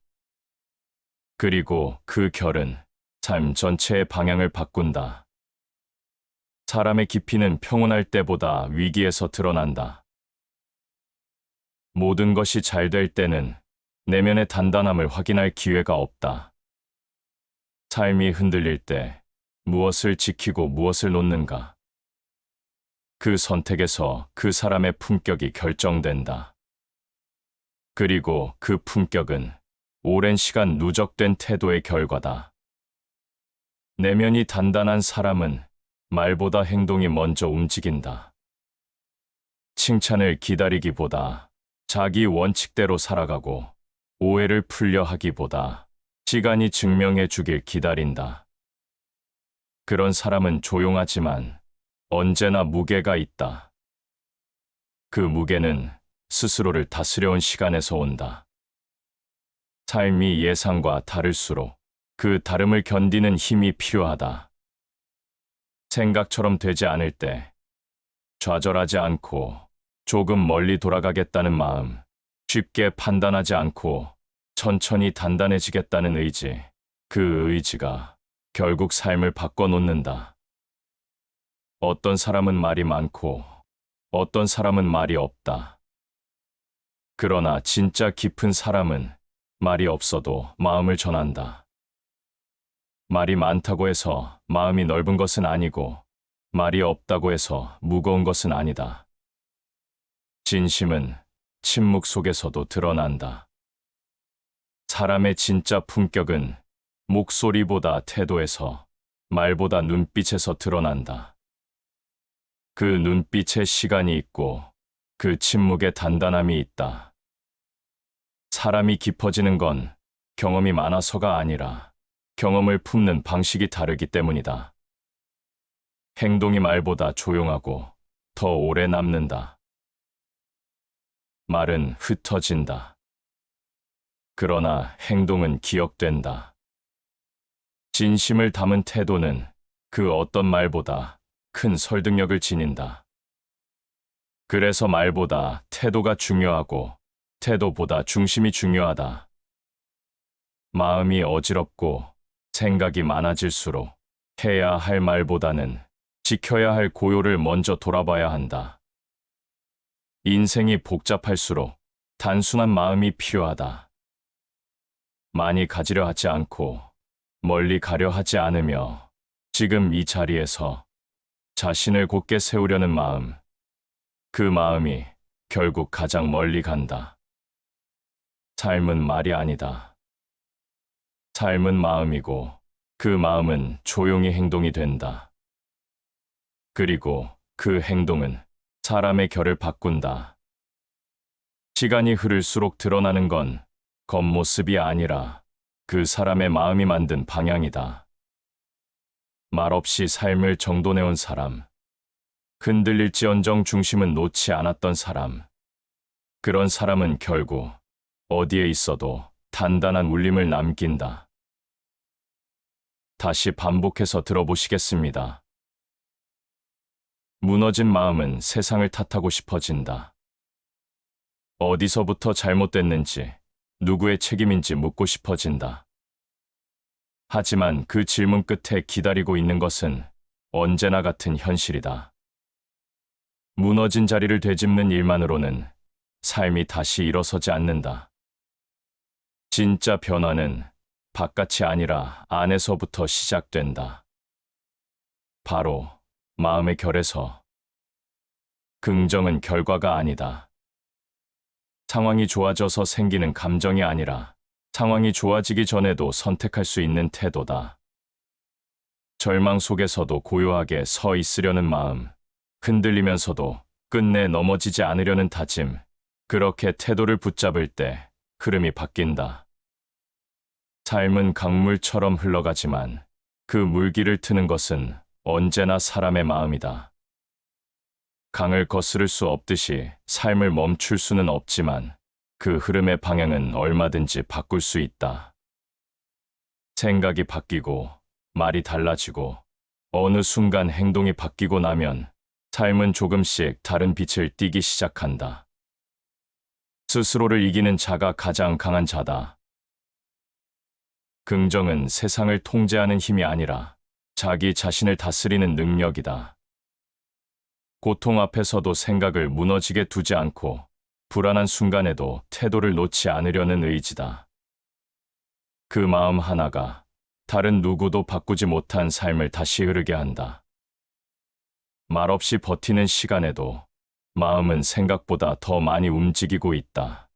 S1: 그리고 그 결은 삶 전체의 방향을 바꾼다. 사람의 깊이는 평온할 때보다 위기에서 드러난다. 모든 것이 잘 될 때는 내면의 단단함을 확인할 기회가 없다. 삶이 흔들릴 때 무엇을 지키고 무엇을 놓는가? 그 선택에서 그 사람의 품격이 결정된다. 그리고 그 품격은 오랜 시간 누적된 태도의 결과다. 내면이 단단한 사람은 말보다 행동이 먼저 움직인다. 칭찬을 기다리기보다 자기 원칙대로 살아가고 오해를 풀려 하기보다 시간이 증명해 주길 기다린다. 그런 사람은 조용하지만 언제나 무게가 있다. 그 무게는 스스로를 다스려온 시간에서 온다. 삶이 예상과 다를수록 그 다름을 견디는 힘이 필요하다. 생각처럼 되지 않을 때 좌절하지 않고 조금 멀리 돌아가겠다는 마음, 쉽게 판단하지 않고 천천히 단단해지겠다는 의지, 그 의지가 결국 삶을 바꿔놓는다. 어떤 사람은 말이 많고 어떤 사람은 말이 없다. 그러나 진짜 깊은 사람은 말이 없어도 마음을 전한다. 말이 많다고 해서 마음이 넓은 것은 아니고 말이 없다고 해서 무거운 것은 아니다. 진심은 침묵 속에서도 드러난다. 사람의 진짜 품격은 목소리보다 태도에서, 말보다 눈빛에서 드러난다. 그 눈빛에 시간이 있고 그 침묵에 단단함이 있다. 사람이 깊어지는 건 경험이 많아서가 아니라 경험을 품는 방식이 다르기 때문이다. 행동이 말보다 조용하고 더 오래 남는다. 말은 흩어진다. 그러나 행동은 기억된다. 진심을 담은 태도는 그 어떤 말보다 큰 설득력을 지닌다. 그래서 말보다 태도가 중요하고 태도보다 중심이 중요하다. 마음이 어지럽고 생각이 많아질수록 해야 할 말보다는 지켜야 할 고요를 먼저 돌아봐야 한다. 인생이 복잡할수록 단순한 마음이 필요하다. 많이 가지려 하지 않고 멀리 가려 하지 않으며 지금 이 자리에서 자신을 곧게 세우려는 마음, 그 마음이 결국 가장 멀리 간다. 삶은 말이 아니다. 삶은 마음이고 그 마음은 조용히 행동이 된다. 그리고 그 행동은 사람의 결을 바꾼다. 시간이 흐를수록 드러나는 건 겉모습이 아니라 그 사람의 마음이 만든 방향이다. 말없이 삶을 정돈해온 사람, 흔들릴지언정 중심은 놓지 않았던 사람, 그런 사람은 결국 어디에 있어도 단단한 울림을 남긴다. 다시 반복해서 들어보시겠습니다. 무너진 마음은 세상을 탓하고 싶어진다. 어디서부터 잘못됐는지, 누구의 책임인지 묻고 싶어진다. 하지만 그 질문 끝에 기다리고 있는 것은 언제나 같은 현실이다. 무너진 자리를 되짚는 일만으로는 삶이 다시 일어서지 않는다. 진짜 변화는 바깥이 아니라 안에서부터 시작된다. 바로 마음의 결에서. 긍정은 결과가 아니다. 상황이 좋아져서 생기는 감정이 아니라 상황이 좋아지기 전에도 선택할 수 있는 태도다. 절망 속에서도 고요하게 서 있으려는 마음, 흔들리면서도 끝내 넘어지지 않으려는 다짐, 그렇게 태도를 붙잡을 때 흐름이 바뀐다. 삶은 강물처럼 흘러가지만 그 물길을 트는 것은 언제나 사람의 마음이다. 강을 거스를 수 없듯이 삶을 멈출 수는 없지만 그 흐름의 방향은 얼마든지 바꿀 수 있다. 생각이 바뀌고 말이 달라지고 어느 순간 행동이 바뀌고 나면 삶은 조금씩 다른 빛을 띠기 시작한다. 스스로를 이기는 자가 가장 강한 자다. 긍정은 세상을 통제하는 힘이 아니라 자기 자신을 다스리는 능력이다. 고통 앞에서도 생각을 무너지게 두지 않고 불안한 순간에도 태도를 놓지 않으려는 의지다. 그 마음 하나가 다른 누구도 바꾸지 못한 삶을 다시 흐르게 한다. 말없이 버티는 시간에도 마음은 생각보다 더 많이 움직이고 있다.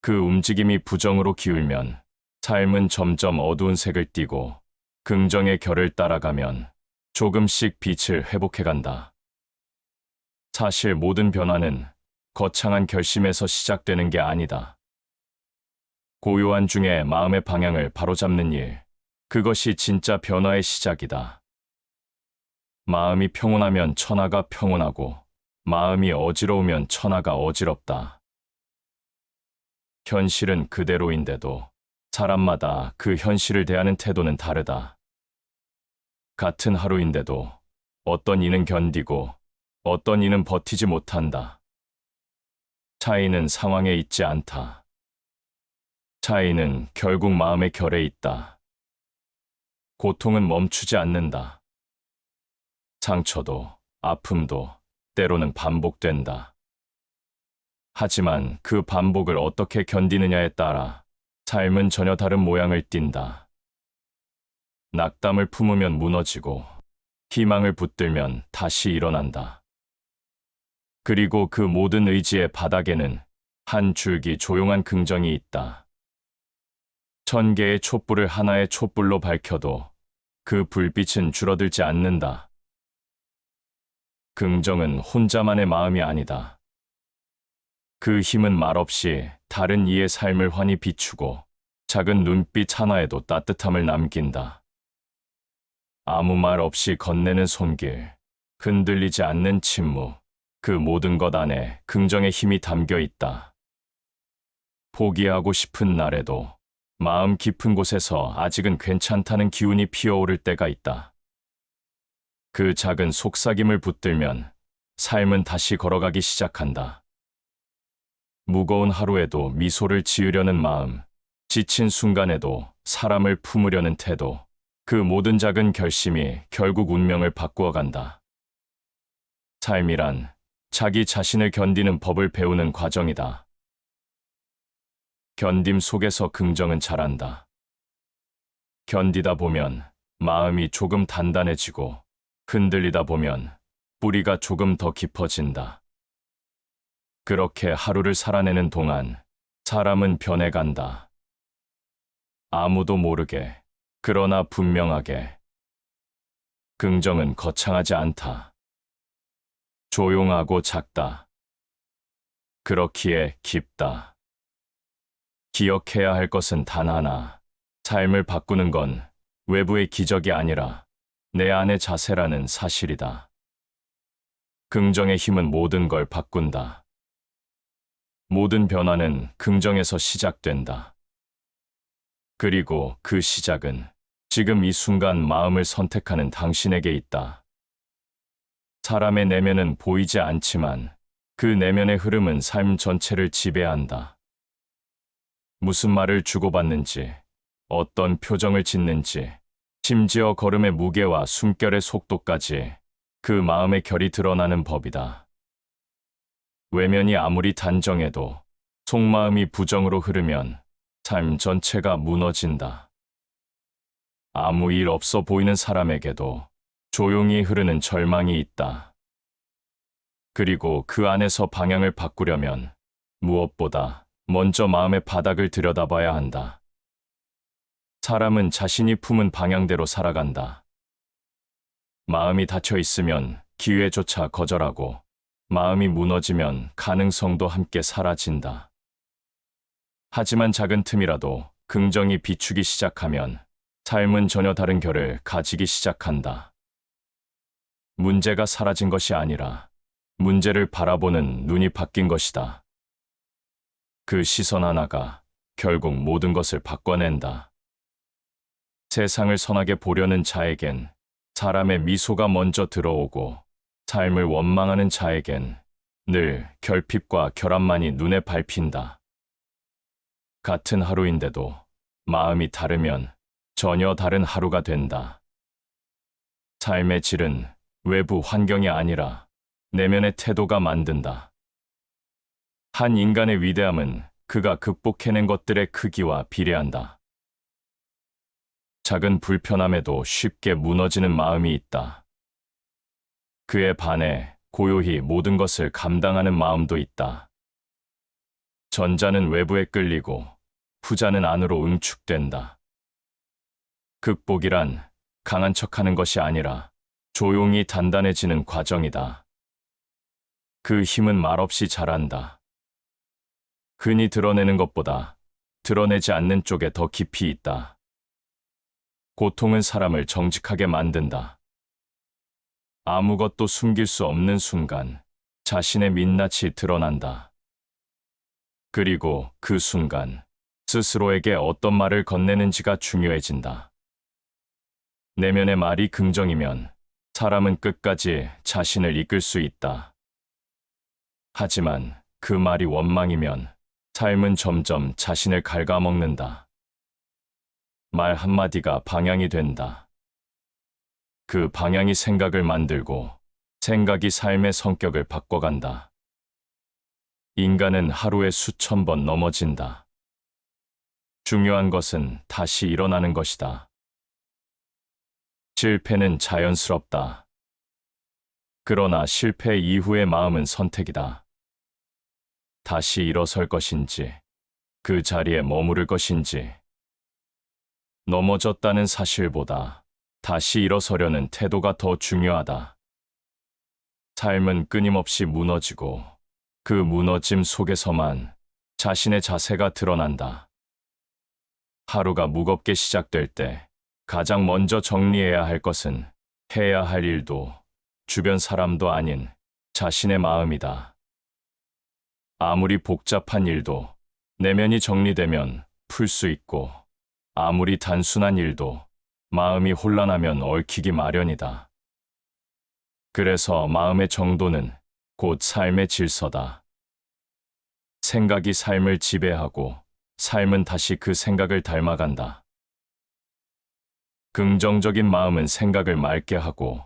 S1: 그 움직임이 부정으로 기울면 삶은 점점 어두운 색을 띠고 긍정의 결을 따라가면 조금씩 빛을 회복해간다. 사실 모든 변화는 거창한 결심에서 시작되는 게 아니다. 고요한 중에 마음의 방향을 바로잡는 일, 그것이 진짜 변화의 시작이다. 마음이 평온하면 천하가 평온하고 마음이 어지러우면 천하가 어지럽다. 현실은 그대로인데도 사람마다 그 현실을 대하는 태도는 다르다. 같은 하루인데도 어떤 이는 견디고 어떤 이는 버티지 못한다. 차이는 상황에 있지 않다. 차이는 결국 마음의 결에 있다. 고통은 멈추지 않는다. 상처도 아픔도 때로는 반복된다. 하지만 그 반복을 어떻게 견디느냐에 따라 삶은 전혀 다른 모양을 띈다. 낙담을 품으면 무너지고 희망을 붙들면 다시 일어난다. 그리고 그 모든 의지의 바닥에는 한 줄기 조용한 긍정이 있다. 1000개의 촛불을 하나의 촛불로 밝혀도 그 불빛은 줄어들지 않는다. 긍정은 혼자만의 마음이 아니다. 그 힘은 말없이 다른 이의 삶을 환히 비추고 작은 눈빛 하나에도 따뜻함을 남긴다. 아무 말 없이 건네는 손길, 흔들리지 않는 침묵, 그 모든 것 안에 긍정의 힘이 담겨 있다. 포기하고 싶은 날에도 마음 깊은 곳에서 아직은 괜찮다는 기운이 피어오를 때가 있다. 그 작은 속삭임을 붙들면 삶은 다시 걸어가기 시작한다. 무거운 하루에도 미소를 지으려는 마음, 지친 순간에도 사람을 품으려는 태도, 그 모든 작은 결심이 결국 운명을 바꾸어 간다. 삶이란 자기 자신을 견디는 법을 배우는 과정이다. 견딤 속에서 긍정은 자란다. 견디다 보면 마음이 조금 단단해지고 흔들리다 보면 뿌리가 조금 더 깊어진다. 그렇게 하루를 살아내는 동안 사람은 변해간다. 아무도 모르게, 그러나 분명하게. 긍정은 거창하지 않다. 조용하고 작다. 그렇기에 깊다. 기억해야 할 것은 단 하나. 삶을 바꾸는 건 외부의 기적이 아니라 내 안의 자세라는 사실이다. 긍정의 힘은 모든 걸 바꾼다. 모든 변화는 긍정에서 시작된다. 그리고 그 시작은 지금 이 순간 마음을 선택하는 당신에게 있다. 사람의 내면은 보이지 않지만 그 내면의 흐름은 삶 전체를 지배한다. 무슨 말을 주고받는지, 어떤 표정을 짓는지, 심지어 걸음의 무게와 숨결의 속도까지 그 마음의 결이 드러나는 법이다. 외면이 아무리 단정해도 속마음이 부정으로 흐르면 삶 전체가 무너진다. 아무 일 없어 보이는 사람에게도 조용히 흐르는 절망이 있다. 그리고 그 안에서 방향을 바꾸려면 무엇보다 먼저 마음의 바닥을 들여다봐야 한다. 사람은 자신이 품은 방향대로 살아간다. 마음이 닫혀 있으면 기회조차 거절하고 마음이 무너지면 가능성도 함께 사라진다. 하지만 작은 틈이라도 긍정이 비추기 시작하면 삶은 전혀 다른 결을 가지기 시작한다. 문제가 사라진 것이 아니라 문제를 바라보는 눈이 바뀐 것이다. 그 시선 하나가 결국 모든 것을 바꿔낸다. 세상을 선하게 보려는 자에겐 사람의 미소가 먼저 들어오고 삶을 원망하는 자에겐 늘 결핍과 결함만이 눈에 밟힌다. 같은 하루인데도 마음이 다르면 전혀 다른 하루가 된다. 삶의 질은 외부 환경이 아니라 내면의 태도가 만든다. 한 인간의 위대함은 그가 극복해낸 것들의 크기와 비례한다. 작은 불편함에도 쉽게 무너지는 마음이 있다. 그에 반해 고요히 모든 것을 감당하는 마음도 있다. 전자는 외부에 끌리고 후자는 안으로 응축된다. 극복이란 강한 척하는 것이 아니라 조용히 단단해지는 과정이다. 그 힘은 말없이 자란다. 흔히 드러내는 것보다 드러내지 않는 쪽에 더 깊이 있다. 고통은 사람을 정직하게 만든다. 아무것도 숨길 수 없는 순간 자신의 민낯이 드러난다. 그리고 그 순간 스스로에게 어떤 말을 건네는지가 중요해진다. 내면의 말이 긍정이면 사람은 끝까지 자신을 이끌 수 있다. 하지만 그 말이 원망이면 삶은 점점 자신을 갉아먹는다. 말 한마디가 방향이 된다. 그 방향이 생각을 만들고 생각이 삶의 성격을 바꿔간다. 인간은 하루에 수천 번 넘어진다. 중요한 것은 다시 일어나는 것이다. 실패는 자연스럽다. 그러나 실패 이후의 마음은 선택이다. 다시 일어설 것인지, 그 자리에 머무를 것인지. 넘어졌다는 사실보다 다시 일어서려는 태도가 더 중요하다. 삶은 끊임없이 무너지고 그 무너짐 속에서만 자신의 자세가 드러난다. 하루가 무겁게 시작될 때 가장 먼저 정리해야 할 것은 해야 할 일도 주변 사람도 아닌 자신의 마음이다. 아무리 복잡한 일도 내면이 정리되면 풀 수 있고 아무리 단순한 일도 마음이 혼란하면 얽히기 마련이다. 그래서 마음의 정도는 곧 삶의 질서다. 생각이 삶을 지배하고 삶은 다시 그 생각을 닮아간다. 긍정적인 마음은 생각을 맑게 하고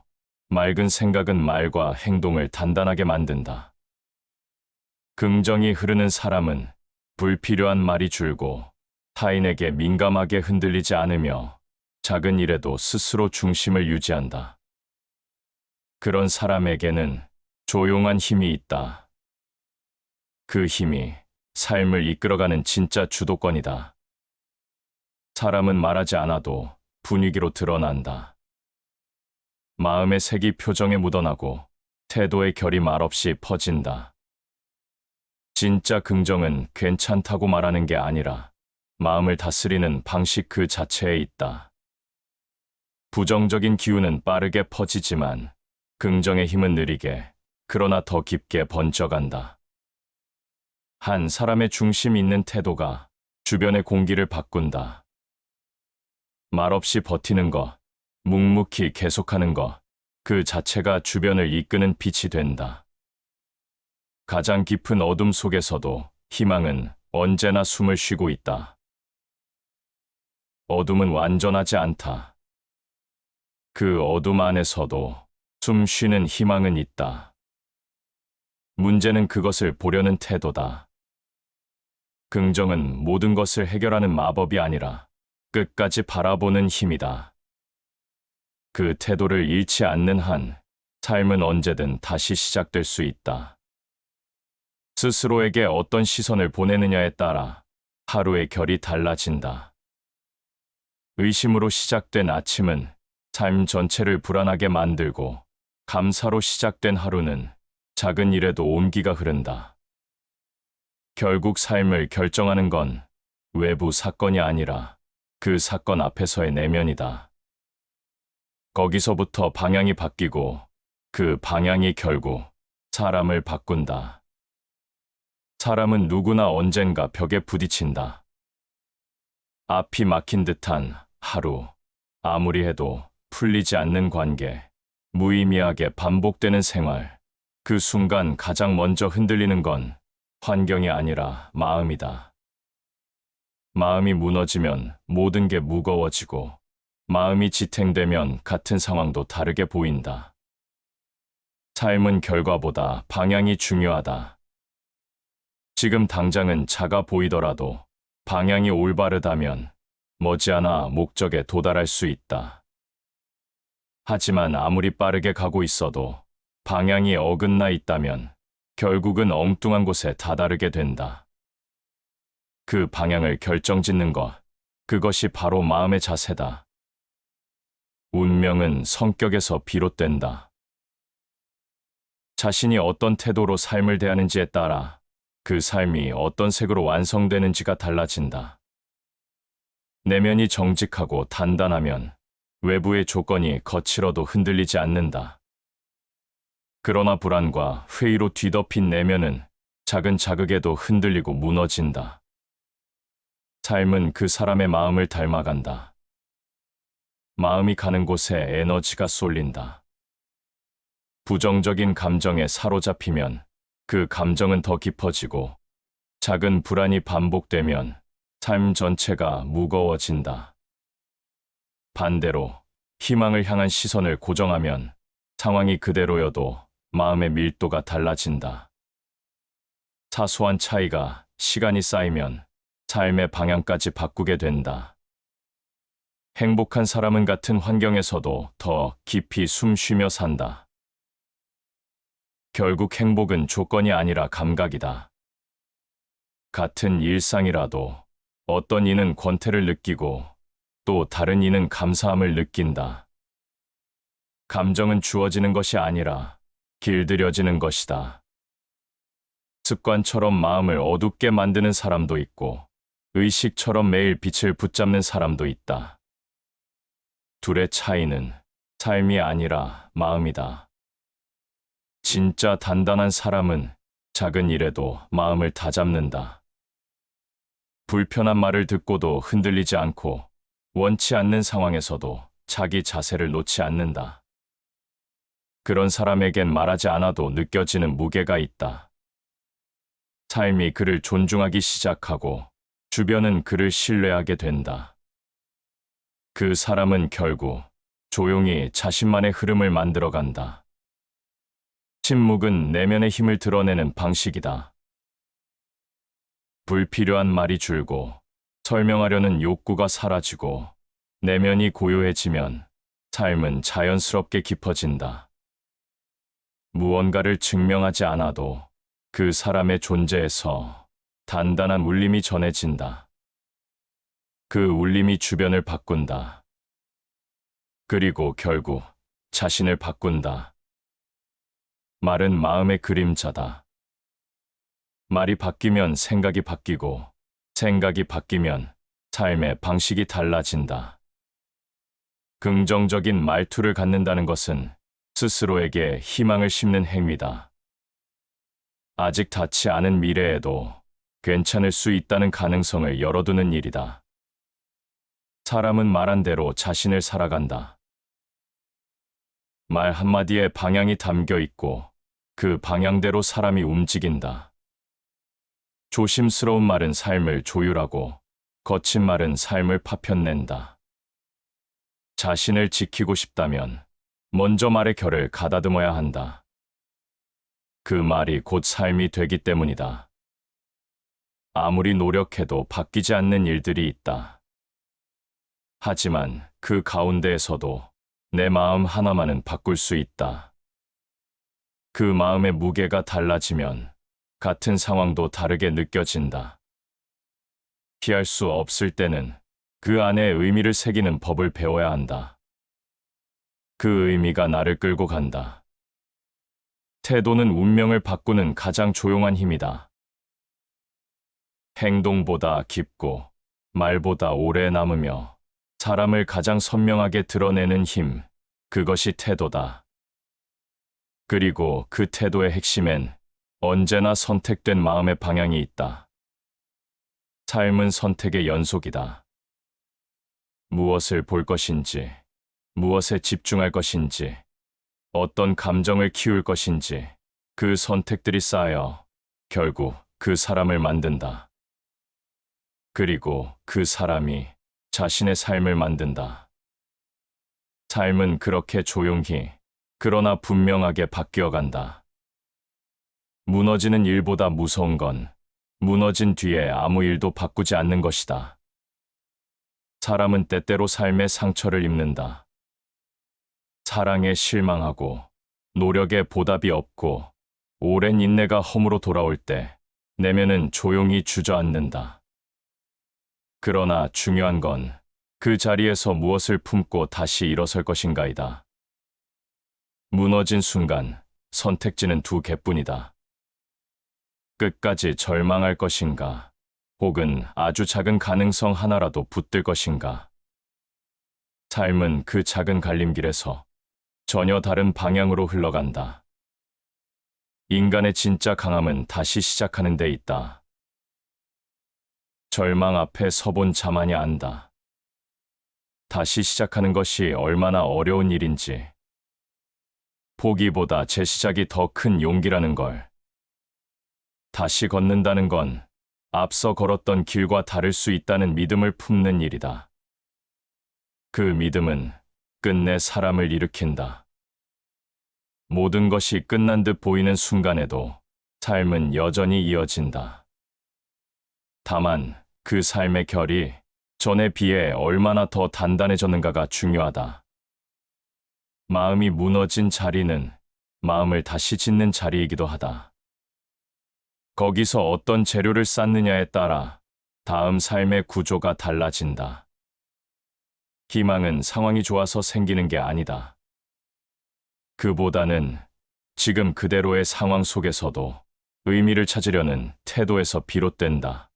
S1: 맑은 생각은 말과 행동을 단단하게 만든다. 긍정이 흐르는 사람은 불필요한 말이 줄고 타인에게 민감하게 흔들리지 않으며 작은 일에도 스스로 중심을 유지한다. 그런 사람에게는 조용한 힘이 있다. 그 힘이 삶을 이끌어가는 진짜 주도권이다. 사람은 말하지 않아도 분위기로 드러난다. 마음의 색이 표정에 묻어나고 태도의 결이 말없이 퍼진다. 진짜 긍정은 괜찮다고 말하는 게 아니라 마음을 다스리는 방식 그 자체에 있다. 부정적인 기운은 빠르게 퍼지지만 긍정의 힘은 느리게, 그러나 더 깊게 번져간다. 한 사람의 중심 있는 태도가 주변의 공기를 바꾼다. 말없이 버티는 것, 묵묵히 계속하는 것, 그 자체가 주변을 이끄는 빛이 된다. 가장 깊은 어둠 속에서도 희망은 언제나 숨을 쉬고 있다. 어둠은 완전하지 않다. 그 어둠 안에서도 숨 쉬는 희망은 있다. 문제는 그것을 보려는 태도다. 긍정은 모든 것을 해결하는 마법이 아니라 끝까지 바라보는 힘이다. 그 태도를 잃지 않는 한 삶은 언제든 다시 시작될 수 있다. 스스로에게 어떤 시선을 보내느냐에 따라 하루의 결이 달라진다. 의심으로 시작된 아침은 삶 전체를 불안하게 만들고, 감사로 시작된 하루는 작은 일에도 온기가 흐른다. 결국 삶을 결정하는 건 외부 사건이 아니라 그 사건 앞에서의 내면이다. 거기서부터 방향이 바뀌고, 그 방향이 결국 사람을 바꾼다. 사람은 누구나 언젠가 벽에 부딪힌다. 앞이 막힌 듯한 하루, 아무리 해도 풀리지 않는 관계, 무의미하게 반복되는 생활. 그 순간 가장 먼저 흔들리는 건 환경이 아니라 마음이다. 마음이 무너지면 모든 게 무거워지고, 마음이 지탱되면 같은 상황도 다르게 보인다. 삶은 결과보다 방향이 중요하다. 지금 당장은 작아 보이더라도 방향이 올바르다면 머지않아 목적에 도달할 수 있다. 하지만 아무리 빠르게 가고 있어도 방향이 어긋나 있다면 결국은 엉뚱한 곳에 다다르게 된다. 그 방향을 결정짓는 것, 그것이 바로 마음의 자세다. 운명은 성격에서 비롯된다. 자신이 어떤 태도로 삶을 대하는지에 따라 그 삶이 어떤 색으로 완성되는지가 달라진다. 내면이 정직하고 단단하면 외부의 조건이 거칠어도 흔들리지 않는다. 그러나 불안과 회의로 뒤덮인 내면은 작은 자극에도 흔들리고 무너진다. 삶은 그 사람의 마음을 닮아간다. 마음이 가는 곳에 에너지가 쏠린다. 부정적인 감정에 사로잡히면 그 감정은 더 깊어지고, 작은 불안이 반복되면 삶 전체가 무거워진다. 반대로 희망을 향한 시선을 고정하면 상황이 그대로여도 마음의 밀도가 달라진다. 사소한 차이가 시간이 쌓이면 삶의 방향까지 바꾸게 된다. 행복한 사람은 같은 환경에서도 더 깊이 숨 쉬며 산다. 결국 행복은 조건이 아니라 감각이다. 같은 일상이라도 어떤 이는 권태를 느끼고 또 다른 이는 감사함을 느낀다. 감정은 주어지는 것이 아니라 길들여지는 것이다. 습관처럼 마음을 어둡게 만드는 사람도 있고, 의식처럼 매일 빛을 붙잡는 사람도 있다. 둘의 차이는 삶이 아니라 마음이다. 진짜 단단한 사람은 작은 일에도 마음을 다잡는다. 불편한 말을 듣고도 흔들리지 않고, 원치 않는 상황에서도 자기 자세를 놓지 않는다. 그런 사람에겐 말하지 않아도 느껴지는 무게가 있다. 삶이 그를 존중하기 시작하고 주변은 그를 신뢰하게 된다. 그 사람은 결국 조용히 자신만의 흐름을 만들어간다. 침묵은 내면의 힘을 드러내는 방식이다. 불필요한 말이 줄고, 설명하려는 욕구가 사라지고, 내면이 고요해지면 삶은 자연스럽게 깊어진다. 무언가를 증명하지 않아도 그 사람의 존재에서 단단한 울림이 전해진다. 그 울림이 주변을 바꾼다. 그리고 결국 자신을 바꾼다. 말은 마음의 그림자다. 말이 바뀌면 생각이 바뀌고, 생각이 바뀌면 삶의 방식이 달라진다. 긍정적인 말투를 갖는다는 것은 스스로에게 희망을 심는 행위다. 아직 닿지 않은 미래에도 괜찮을 수 있다는 가능성을 열어두는 일이다. 사람은 말한 대로 자신을 살아간다. 말 한마디에 방향이 담겨 있고 그 방향대로 사람이 움직인다. 조심스러운 말은 삶을 조율하고 거친 말은 삶을 파편낸다. 자신을 지키고 싶다면 먼저 말의 결을 가다듬어야 한다. 그 말이 곧 삶이 되기 때문이다. 아무리 노력해도 바뀌지 않는 일들이 있다. 하지만 그 가운데에서도 내 마음 하나만은 바꿀 수 있다. 그 마음의 무게가 달라지면 같은 상황도 다르게 느껴진다. 피할 수 없을 때는 그 안에 의미를 새기는 법을 배워야 한다. 그 의미가 나를 끌고 간다. 태도는 운명을 바꾸는 가장 조용한 힘이다. 행동보다 깊고 말보다 오래 남으며 사람을 가장 선명하게 드러내는 힘, 그것이 태도다. 그리고 그 태도의 핵심엔 언제나 선택된 마음의 방향이 있다. 삶은 선택의 연속이다. 무엇을 볼 것인지, 무엇에 집중할 것인지, 어떤 감정을 키울 것인지, 그 선택들이 쌓여 결국 그 사람을 만든다. 그리고 그 사람이 자신의 삶을 만든다. 삶은 그렇게 조용히, 그러나 분명하게 바뀌어 간다. 무너지는 일보다 무서운 건 무너진 뒤에 아무 일도 바꾸지 않는 것이다. 사람은 때때로 삶의 상처를 입는다. 사랑에 실망하고 노력에 보답이 없고 오랜 인내가 허무로 돌아올 때 내면은 조용히 주저앉는다. 그러나 중요한 건 그 자리에서 무엇을 품고 다시 일어설 것인가이다. 무너진 순간 선택지는 두 개뿐이다. 끝까지 절망할 것인가, 혹은 아주 작은 가능성 하나라도 붙들 것인가. 삶은 그 작은 갈림길에서 전혀 다른 방향으로 흘러간다. 인간의 진짜 강함은 다시 시작하는 데 있다. 절망 앞에 서본 자만이 안다. 다시 시작하는 것이 얼마나 어려운 일인지, 포기보다 재시작이 더 큰 용기라는 걸. 다시 걷는다는 건 앞서 걸었던 길과 다를 수 있다는 믿음을 품는 일이다. 그 믿음은 끝내 사람을 일으킨다. 모든 것이 끝난 듯 보이는 순간에도 삶은 여전히 이어진다. 다만 그 삶의 결이 전에 비해 얼마나 더 단단해졌는가가 중요하다. 마음이 무너진 자리는 마음을 다시 짓는 자리이기도 하다. 거기서 어떤 재료를 쌓느냐에 따라 다음 삶의 구조가 달라진다. 희망은 상황이 좋아서 생기는 게 아니다. 그보다는 지금 그대로의 상황 속에서도 의미를 찾으려는 태도에서 비롯된다.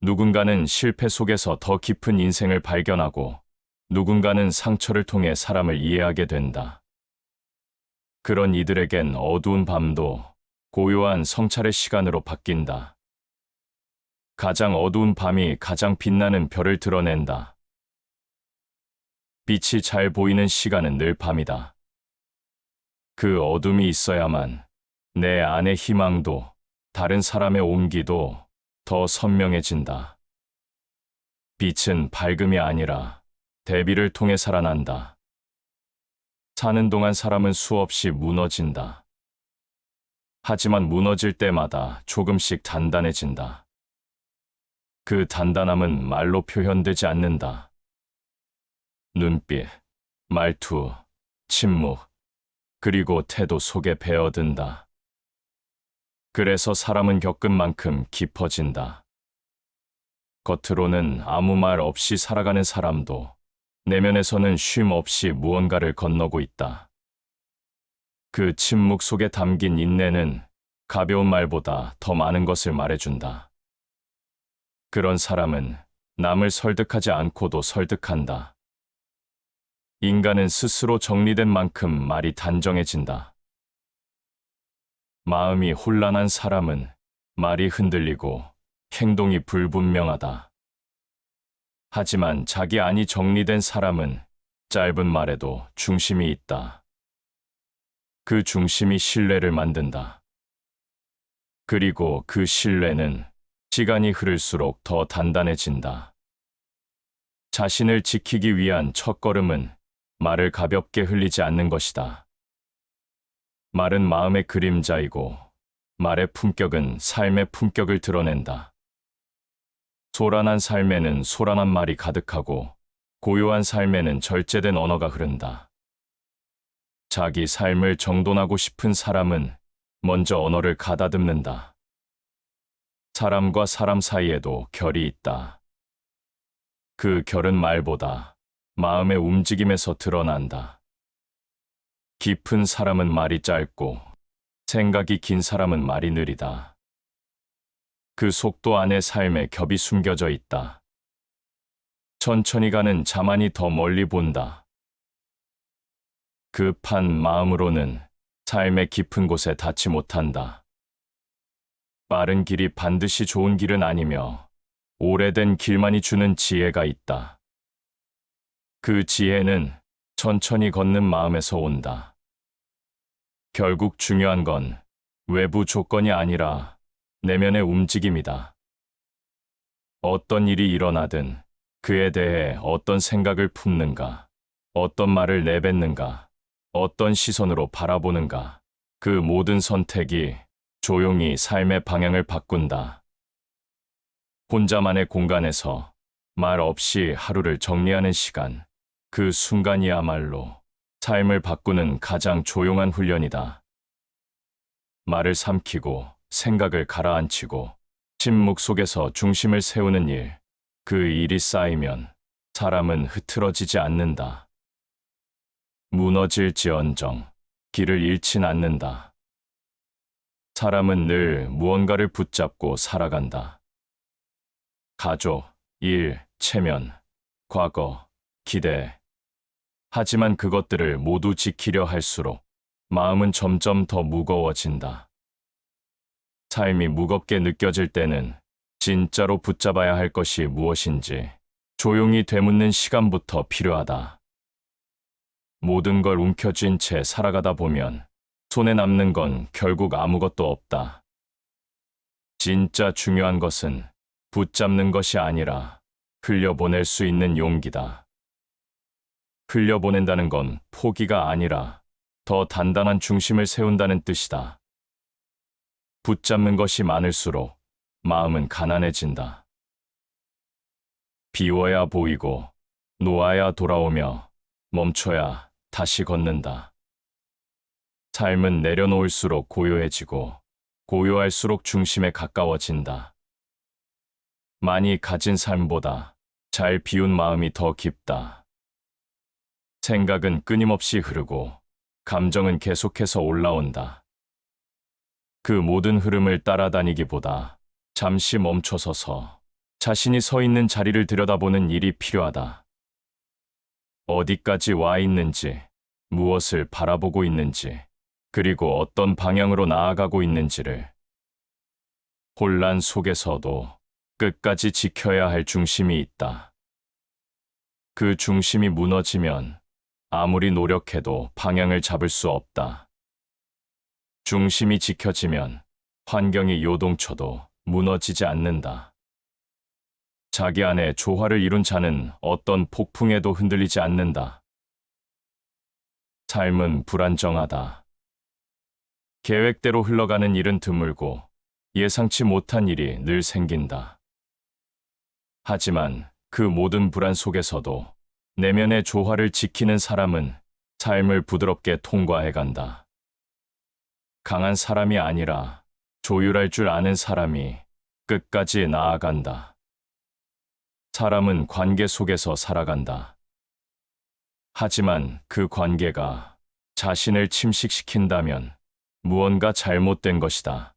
S1: 누군가는 실패 속에서 더 깊은 인생을 발견하고 누군가는 상처를 통해 사람을 이해하게 된다. 그런 이들에겐 어두운 밤도 고요한 성찰의 시간으로 바뀐다. 가장 어두운 밤이 가장 빛나는 별을 드러낸다. 빛이 잘 보이는 시간은 늘 밤이다. 그 어둠이 있어야만 내 안의 희망도 다른 사람의 온기도 더 선명해진다. 빛은 밝음이 아니라 대비를 통해 살아난다. 사는 동안 사람은 수없이 무너진다. 하지만 무너질 때마다 조금씩 단단해진다. 그 단단함은 말로 표현되지 않는다. 눈빛, 말투, 침묵, 그리고 태도 속에 배어든다. 그래서 사람은 겪은 만큼 깊어진다. 겉으로는 아무 말 없이 살아가는 사람도 내면에서는 쉼 없이 무언가를 건너고 있다. 그 침묵 속에 담긴 인내는 가벼운 말보다 더 많은 것을 말해준다. 그런 사람은 남을 설득하지 않고도 설득한다. 인간은 스스로 정리된 만큼 말이 단정해진다. 마음이 혼란한 사람은 말이 흔들리고 행동이 불분명하다. 하지만 자기 안이 정리된 사람은 짧은 말에도 중심이 있다. 그 중심이 신뢰를 만든다. 그리고 그 신뢰는 시간이 흐를수록 더 단단해진다. 자신을 지키기 위한 첫걸음은 말을 가볍게 흘리지 않는 것이다. 말은 마음의 그림자이고 말의 품격은 삶의 품격을 드러낸다. 소란한 삶에는 소란한 말이 가득하고 고요한 삶에는 절제된 언어가 흐른다. 자기 삶을 정돈하고 싶은 사람은 먼저 언어를 가다듬는다. 사람과 사람 사이에도 결이 있다. 그 결은 말보다 마음의 움직임에서 드러난다. 깊은 사람은 말이 짧고 생각이 긴 사람은 말이 느리다. 그 속도 안에 삶의 겹이 숨겨져 있다. 천천히 가는 자만이 더 멀리 본다. 급한 마음으로는 삶의 깊은 곳에 닿지 못한다. 빠른 길이 반드시 좋은 길은 아니며 오래된 길만이 주는 지혜가 있다. 그 지혜는 천천히 걷는 마음에서 온다. 결국 중요한 건 외부 조건이 아니라 내면의 움직임이다. 어떤 일이 일어나든 그에 대해 어떤 생각을 품는가, 어떤 말을 내뱉는가, 어떤 시선으로 바라보는가, 그 모든 선택이 조용히 삶의 방향을 바꾼다. 혼자만의 공간에서 말 없이 하루를 정리하는 시간, 그 순간이야말로 삶을 바꾸는 가장 조용한 훈련이다. 말을 삼키고 생각을 가라앉히고 침묵 속에서 중심을 세우는 일, 그 일이 쌓이면 사람은 흐트러지지 않는다. 무너질지언정 길을 잃진 않는다. 사람은 늘 무언가를 붙잡고 살아간다. 가족, 일, 체면, 과거, 기대. 하지만 그것들을 모두 지키려 할수록 마음은 점점 더 무거워진다. 삶이 무겁게 느껴질 때는 진짜로 붙잡아야 할 것이 무엇인지 조용히 되묻는 시간부터 필요하다. 모든 걸 움켜쥔 채 살아가다 보면 손에 남는 건 결국 아무것도 없다. 진짜 중요한 것은 붙잡는 것이 아니라 흘려보낼 수 있는 용기다. 흘려보낸다는 건 포기가 아니라 더 단단한 중심을 세운다는 뜻이다. 붙잡는 것이 많을수록 마음은 가난해진다. 비워야 보이고 놓아야 돌아오며 멈춰야 다시 걷는다. 삶은 내려놓을수록 고요해지고 고요할수록 중심에 가까워진다. 많이 가진 삶보다 잘 비운 마음이 더 깊다. 생각은 끊임없이 흐르고 감정은 계속해서 올라온다. 그 모든 흐름을 따라다니기보다 잠시 멈춰서서 자신이 서 있는 자리를 들여다보는 일이 필요하다. 어디까지 와 있는지, 무엇을 바라보고 있는지, 그리고 어떤 방향으로 나아가고 있는지를. 혼란 속에서도 끝까지 지켜야 할 중심이 있다. 그 중심이 무너지면 아무리 노력해도 방향을 잡을 수 없다. 중심이 지켜지면 환경이 요동쳐도 무너지지 않는다. 자기 안에 조화를 이룬 자는 어떤 폭풍에도 흔들리지 않는다. 삶은 불안정하다. 계획대로 흘러가는 일은 드물고 예상치 못한 일이 늘 생긴다. 하지만 그 모든 불안 속에서도 내면의 조화를 지키는 사람은 삶을 부드럽게 통과해간다. 강한 사람이 아니라 조율할 줄 아는 사람이 끝까지 나아간다. 사람은 관계 속에서 살아간다. 하지만 그 관계가 자신을 침식시킨다면 무언가 잘못된 것이다.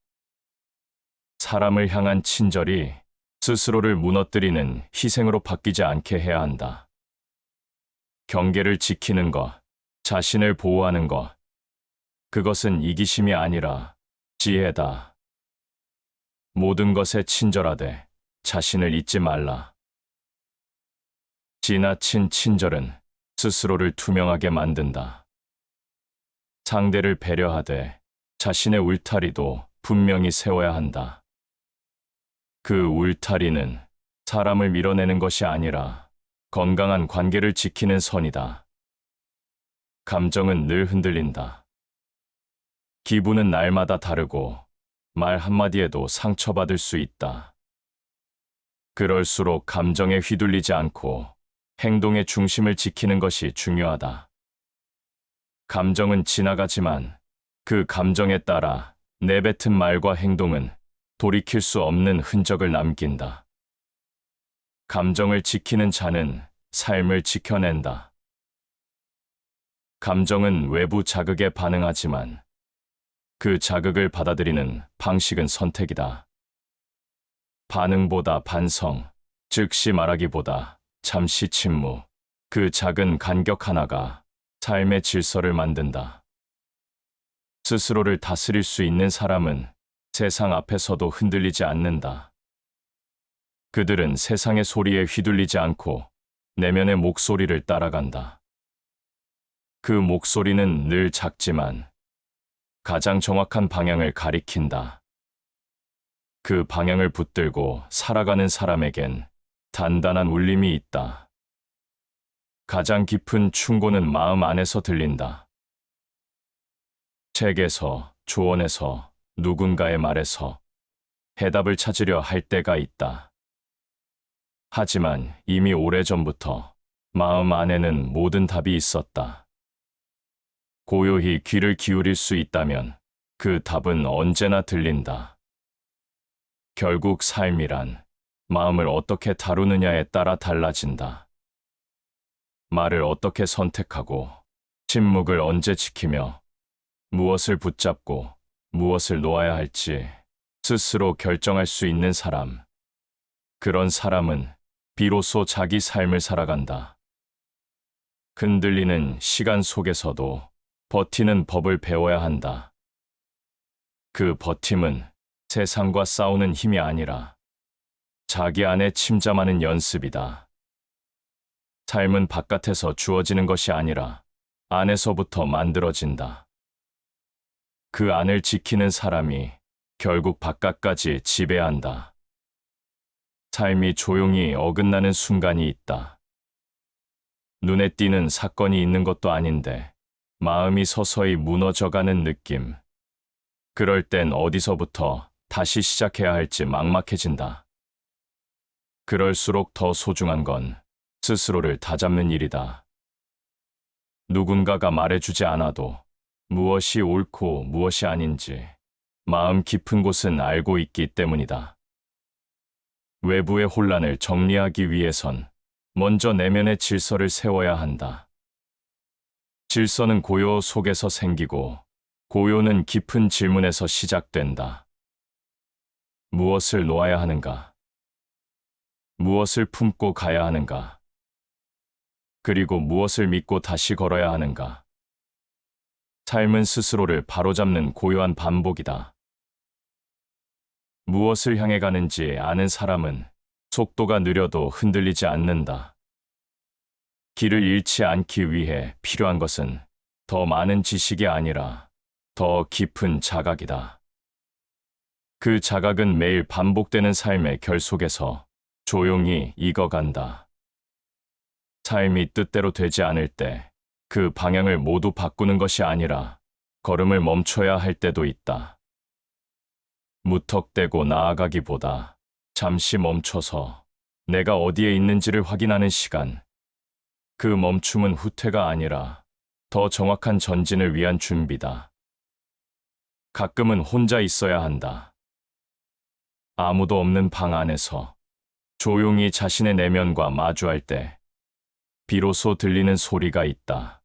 S1: 사람을 향한 친절이 스스로를 무너뜨리는 희생으로 바뀌지 않게 해야 한다. 경계를 지키는 것, 자신을 보호하는 것, 그것은 이기심이 아니라 지혜다. 모든 것에 친절하되 자신을 잊지 말라. 지나친 친절은 스스로를 투명하게 만든다. 상대를 배려하되 자신의 울타리도 분명히 세워야 한다. 그 울타리는 사람을 밀어내는 것이 아니라 건강한 관계를 지키는 선이다. 감정은 늘 흔들린다. 기분은 날마다 다르고 말 한마디에도 상처받을 수 있다. 그럴수록 감정에 휘둘리지 않고 행동의 중심을 지키는 것이 중요하다. 감정은 지나가지만 그 감정에 따라 내뱉은 말과 행동은 돌이킬 수 없는 흔적을 남긴다. 감정을 지키는 자는 삶을 지켜낸다. 감정은 외부 자극에 반응하지만 그 자극을 받아들이는 방식은 선택이다. 반응보다 반성, 즉시 말하기보다 잠시 침묵, 그 작은 간격 하나가 삶의 질서를 만든다. 스스로를 다스릴 수 있는 사람은 세상 앞에서도 흔들리지 않는다. 그들은 세상의 소리에 휘둘리지 않고 내면의 목소리를 따라간다. 그 목소리는 늘 작지만 가장 정확한 방향을 가리킨다. 그 방향을 붙들고 살아가는 사람에겐 단단한 울림이 있다. 가장 깊은 충고는 마음 안에서 들린다. 책에서, 조언에서, 누군가의 말에서 해답을 찾으려 할 때가 있다. 하지만 이미 오래전부터 마음 안에는 모든 답이 있었다. 고요히 귀를 기울일 수 있다면 그 답은 언제나 들린다. 결국 삶이란 마음을 어떻게 다루느냐에 따라 달라진다. 말을 어떻게 선택하고, 침묵을 언제 지키며, 무엇을 붙잡고 무엇을 놓아야 할지 스스로 결정할 수 있는 사람. 그런 사람은 비로소 자기 삶을 살아간다. 흔들리는 시간 속에서도 버티는 법을 배워야 한다. 그 버팀은 세상과 싸우는 힘이 아니라 자기 안에 침잠하는 연습이다. 삶은 바깥에서 주어지는 것이 아니라 안에서부터 만들어진다. 그 안을 지키는 사람이 결국 바깥까지 지배한다. 삶이 조용히 어긋나는 순간이 있다. 눈에 띄는 사건이 있는 것도 아닌데 마음이 서서히 무너져가는 느낌. 그럴 땐 어디서부터 다시 시작해야 할지 막막해진다. 그럴수록 더 소중한 건 스스로를 다잡는 일이다. 누군가가 말해주지 않아도 무엇이 옳고 무엇이 아닌지 마음 깊은 곳은 알고 있기 때문이다. 외부의 혼란을 정리하기 위해선 먼저 내면의 질서를 세워야 한다. 질서는 고요 속에서 생기고 고요는 깊은 질문에서 시작된다. 무엇을 놓아야 하는가? 무엇을 품고 가야 하는가? 그리고 무엇을 믿고 다시 걸어야 하는가? 삶은 스스로를 바로잡는 고요한 반복이다. 무엇을 향해 가는지 아는 사람은 속도가 느려도 흔들리지 않는다. 길을 잃지 않기 위해 필요한 것은 더 많은 지식이 아니라 더 깊은 자각이다. 그 자각은 매일 반복되는 삶의 결속에서 조용히 익어간다. 삶이 뜻대로 되지 않을 때 그 방향을 모두 바꾸는 것이 아니라 걸음을 멈춰야 할 때도 있다. 무턱대고 나아가기보다 잠시 멈춰서 내가 어디에 있는지를 확인하는 시간. 그 멈춤은 후퇴가 아니라 더 정확한 전진을 위한 준비다. 가끔은 혼자 있어야 한다. 아무도 없는 방 안에서 조용히 자신의 내면과 마주할 때 비로소 들리는 소리가 있다.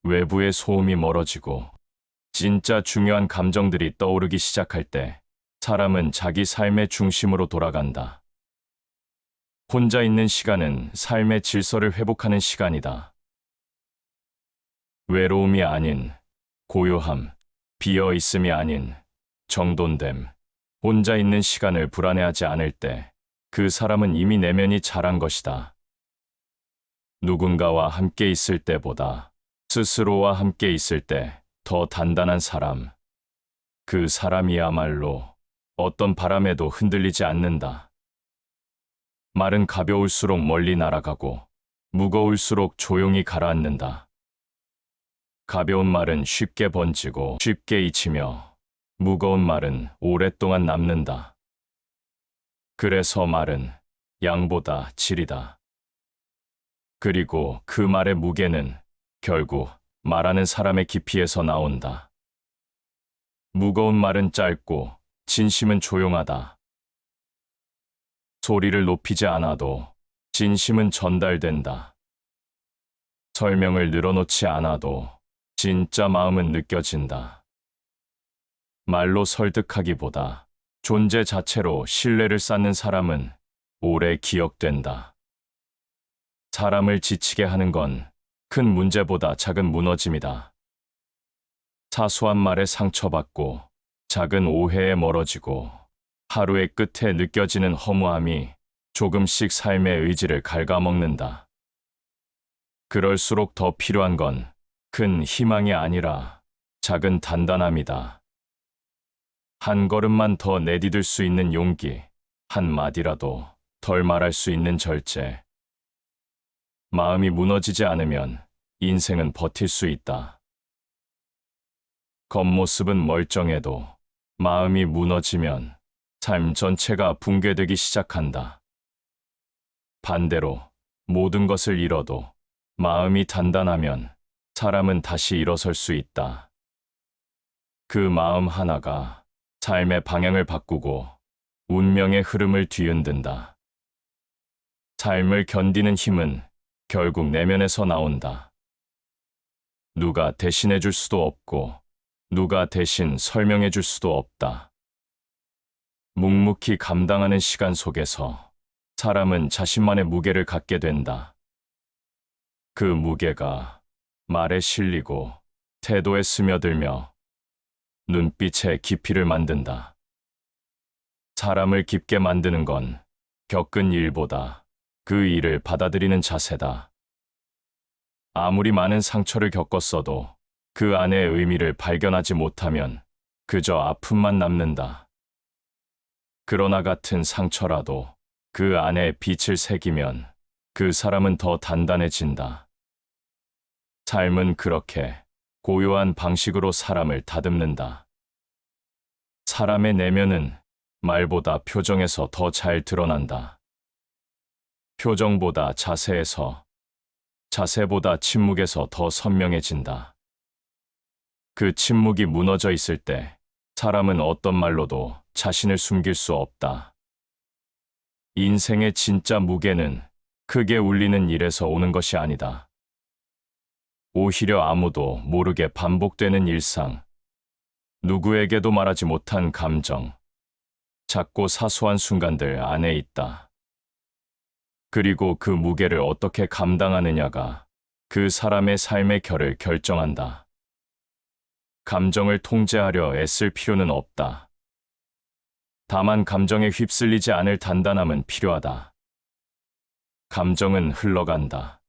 S1: 외부의 소음이 멀어지고 진짜 중요한 감정들이 떠오르기 시작할 때 사람은 자기 삶의 중심으로 돌아간다. 혼자 있는 시간은 삶의 질서를 회복하는 시간이다. 외로움이 아닌 고요함, 비어 있음이 아닌 정돈됨, 혼자 있는 시간을 불안해하지 않을 때 그 사람은 이미 내면이 자란 것이다. 누군가와 함께 있을 때보다 스스로와 함께 있을 때 더 단단한 사람. 그 사람이야말로 어떤 바람에도 흔들리지 않는다. 말은 가벼울수록 멀리 날아가고 무거울수록 조용히 가라앉는다. 가벼운 말은 쉽게 번지고 쉽게 잊히며 무거운 말은 오랫동안 남는다. 그래서 말은 양보다 질이다. 그리고 그 말의 무게는 결국 말하는 사람의 깊이에서 나온다. 무거운 말은 짧고 진심은 조용하다. 소리를 높이지 않아도 진심은 전달된다. 설명을 늘어놓지 않아도 진짜 마음은 느껴진다. 말로 설득하기보다 존재 자체로 신뢰를 쌓는 사람은 오래 기억된다. 사람을 지치게 하는 건 큰 문제보다 작은 무너짐이다. 사소한 말에 상처받고 작은 오해에 멀어지고 하루의 끝에 느껴지는 허무함이 조금씩 삶의 의지를 갉아먹는다. 그럴수록 더 필요한 건 큰 희망이 아니라 작은 단단함이다. 한 걸음만 더 내디딜 수 있는 용기, 한 마디라도 덜 말할 수 있는 절제. 마음이 무너지지 않으면 인생은 버틸 수 있다. 겉모습은 멀쩡해도 마음이 무너지면 삶 전체가 붕괴되기 시작한다. 반대로 모든 것을 잃어도 마음이 단단하면 사람은 다시 일어설 수 있다. 그 마음 하나가 삶의 방향을 바꾸고 운명의 흐름을 뒤흔든다. 삶을 견디는 힘은 결국 내면에서 나온다. 누가 대신해 줄 수도 없고 누가 대신 설명해 줄 수도 없다. 묵묵히 감당하는 시간 속에서 사람은 자신만의 무게를 갖게 된다. 그 무게가 말에 실리고 태도에 스며들며 눈빛의 깊이를 만든다. 사람을 깊게 만드는 건 겪은 일보다 그 일을 받아들이는 자세다. 아무리 많은 상처를 겪었어도 그 안의 의미를 발견하지 못하면 그저 아픔만 남는다. 그러나 같은 상처라도 그 안에 빛을 새기면 그 사람은 더 단단해진다. 삶은 그렇게 고요한 방식으로 사람을 다듬는다. 사람의 내면은 말보다 표정에서 더 잘 드러난다. 표정보다 자세에서, 자세보다 침묵에서 더 선명해진다. 그 침묵이 무너져 있을 때 사람은 어떤 말로도 자신을 숨길 수 없다. 인생의 진짜 무게는 크게 울리는 일에서 오는 것이 아니다. 오히려 아무도 모르게 반복되는 일상, 누구에게도 말하지 못한 감정, 작고 사소한 순간들 안에 있다. 그리고 그 무게를 어떻게 감당하느냐가 그 사람의 삶의 결을 결정한다. 감정을 통제하려 애쓸 필요는 없다. 다만 감정에 휩쓸리지 않을 단단함은 필요하다. 감정은 흘러간다.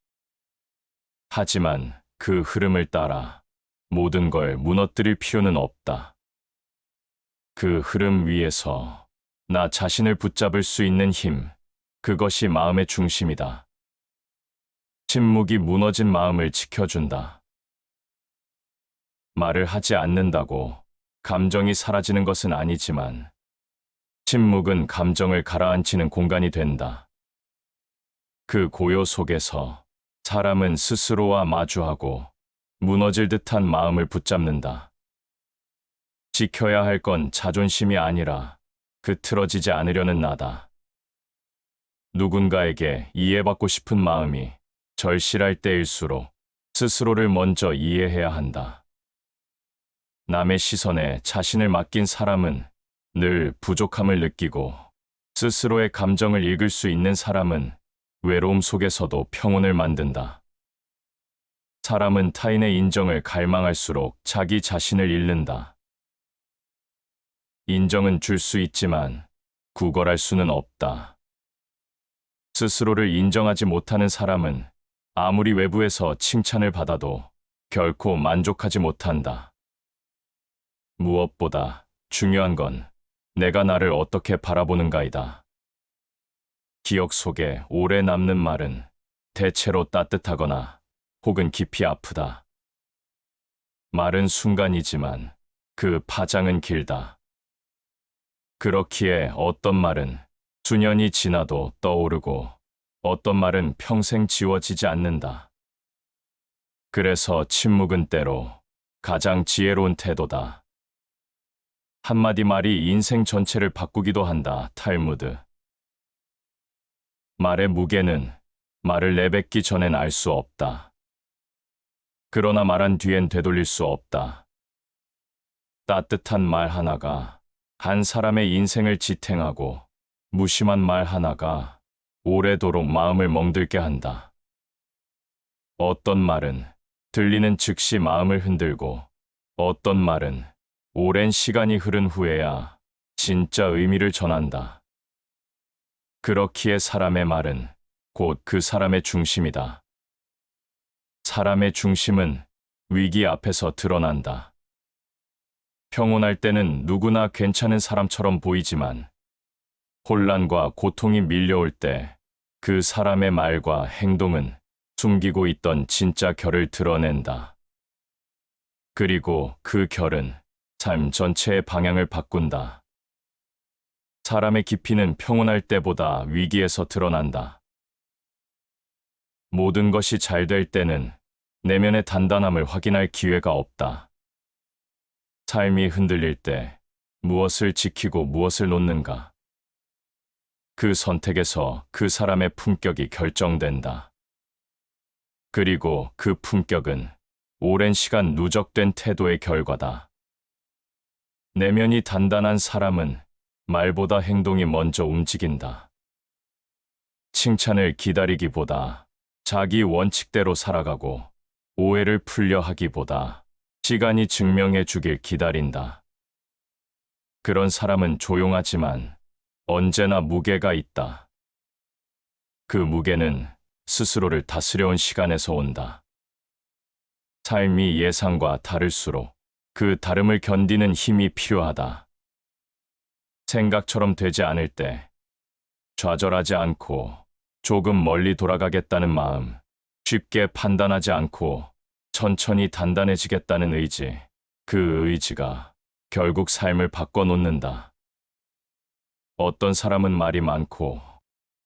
S1: 하지만 그 흐름을 따라 모든 걸 무너뜨릴 필요는 없다. 그 흐름 위에서 나 자신을 붙잡을 수 있는 힘, 그것이 마음의 중심이다. 침묵이 무너진 마음을 지켜준다. 말을 하지 않는다고 감정이 사라지는 것은 아니지만 침묵은 감정을 가라앉히는 공간이 된다. 그 고요 속에서 사람은 스스로와 마주하고 무너질 듯한 마음을 붙잡는다. 지켜야 할 건 자존심이 아니라 흐트러지지 않으려는 나다. 누군가에게 이해받고 싶은 마음이 절실할 때일수록 스스로를 먼저 이해해야 한다. 남의 시선에 자신을 맡긴 사람은 늘 부족함을 느끼고 스스로의 감정을 읽을 수 있는 사람은 외로움 속에서도 평온을 만든다. 사람은 타인의 인정을 갈망할수록 자기 자신을 잃는다. 인정은 줄 수 있지만 구걸할 수는 없다. 스스로를 인정하지 못하는 사람은 아무리 외부에서 칭찬을 받아도 결코 만족하지 못한다. 무엇보다 중요한 건 내가 나를 어떻게 바라보는가이다. 기억 속에 오래 남는 말은 대체로 따뜻하거나 혹은 깊이 아프다. 말은 순간이지만 그 파장은 길다. 그렇기에 어떤 말은 수년이 지나도 떠오르고 어떤 말은 평생 지워지지 않는다. 그래서 침묵은 때로 가장 지혜로운 태도다. 한마디 말이 인생 전체를 바꾸기도 한다. 탈무드. 말의 무게는 말을 내뱉기 전엔 알 수 없다. 그러나 말한 뒤엔 되돌릴 수 없다. 따뜻한 말 하나가 한 사람의 인생을 지탱하고 무심한 말 하나가 오래도록 마음을 멍들게 한다. 어떤 말은 들리는 즉시 마음을 흔들고 어떤 말은 오랜 시간이 흐른 후에야 진짜 의미를 전한다. 그렇기에 사람의 말은 곧 그 사람의 중심이다. 사람의 중심은 위기 앞에서 드러난다. 평온할 때는 누구나 괜찮은 사람처럼 보이지만 혼란과 고통이 밀려올 때 그 사람의 말과 행동은 숨기고 있던 진짜 결을 드러낸다. 그리고 그 결은 삶 전체의 방향을 바꾼다. 사람의 깊이는 평온할 때보다 위기에서 드러난다. 모든 것이 잘 될 때는 내면의 단단함을 확인할 기회가 없다. 삶이 흔들릴 때 무엇을 지키고 무엇을 놓는가? 그 선택에서 그 사람의 품격이 결정된다. 그리고 그 품격은 오랜 시간 누적된 태도의 결과다. 내면이 단단한 사람은 말보다 행동이 먼저 움직인다. 칭찬을 기다리기보다 자기 원칙대로 살아가고 오해를 풀려 하기보다 시간이 증명해 주길 기다린다. 그런 사람은 조용하지만 언제나 무게가 있다. 그 무게는 스스로를 다스려온 시간에서 온다. 삶이 예상과 다를수록 그 다름을 견디는 힘이 필요하다. 생각처럼 되지 않을 때 좌절하지 않고 조금 멀리 돌아가겠다는 마음, 쉽게 판단하지 않고 천천히 단단해지겠다는 의지, 그 의지가 결국 삶을 바꿔놓는다. 어떤 사람은 말이 많고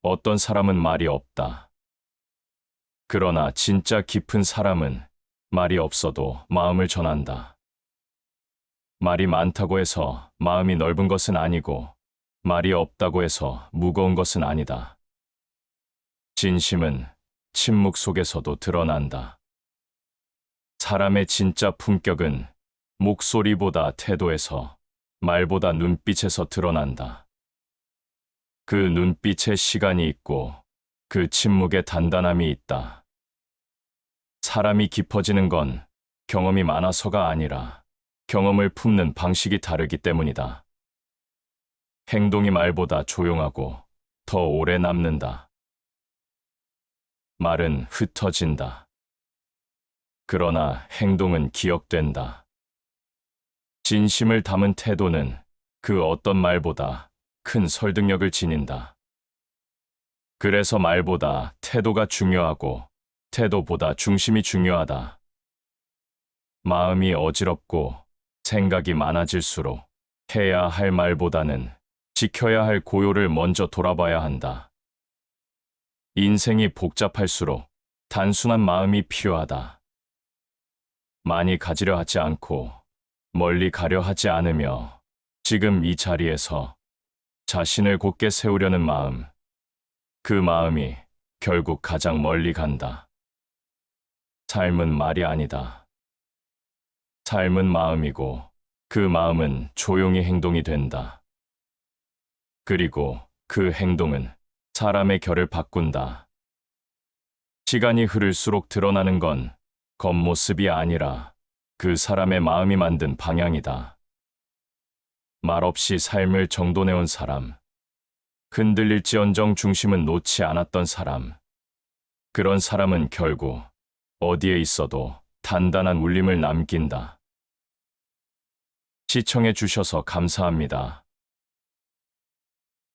S1: 어떤 사람은 말이 없다. 그러나 진짜 깊은 사람은 말이 없어도 마음을 전한다. 말이 많다고 해서 마음이 넓은 것은 아니고 말이 없다고 해서 무거운 것은 아니다. 진심은 침묵 속에서도 드러난다. 사람의 진짜 품격은 목소리보다 태도에서, 말보다 눈빛에서 드러난다. 그 눈빛에 시간이 있고 그 침묵에 단단함이 있다. 사람이 깊어지는 건 경험이 많아서가 아니라 경험을 품는 방식이 다르기 때문이다. 행동이 말보다 조용하고 더 오래 남는다. 말은 흩어진다. 그러나 행동은 기억된다. 진심을 담은 태도는 그 어떤 말보다 큰 설득력을 지닌다. 그래서 말보다 태도가 중요하고 태도보다 중심이 중요하다. 마음이 어지럽고 생각이 많아질수록 해야 할 말보다는 지켜야 할 고요를 먼저 돌아봐야 한다. 인생이 복잡할수록 단순한 마음이 필요하다. 많이 가지려 하지 않고 멀리 가려 하지 않으며 지금 이 자리에서 자신을 곧게 세우려는 마음, 그 마음이 결국 가장 멀리 간다. 삶은 말이 아니다. 삶은 마음이고 그 마음은 조용히 행동이 된다. 그리고 그 행동은 사람의 결을 바꾼다. 시간이 흐를수록 드러나는 건 겉모습이 아니라 그 사람의 마음이 만든 방향이다. 말없이 삶을 정돈해온 사람, 흔들릴지언정 중심은 놓지 않았던 사람, 그런 사람은 결국 어디에 있어도 단단한 울림을 남긴다. 시청해 주셔서 감사합니다.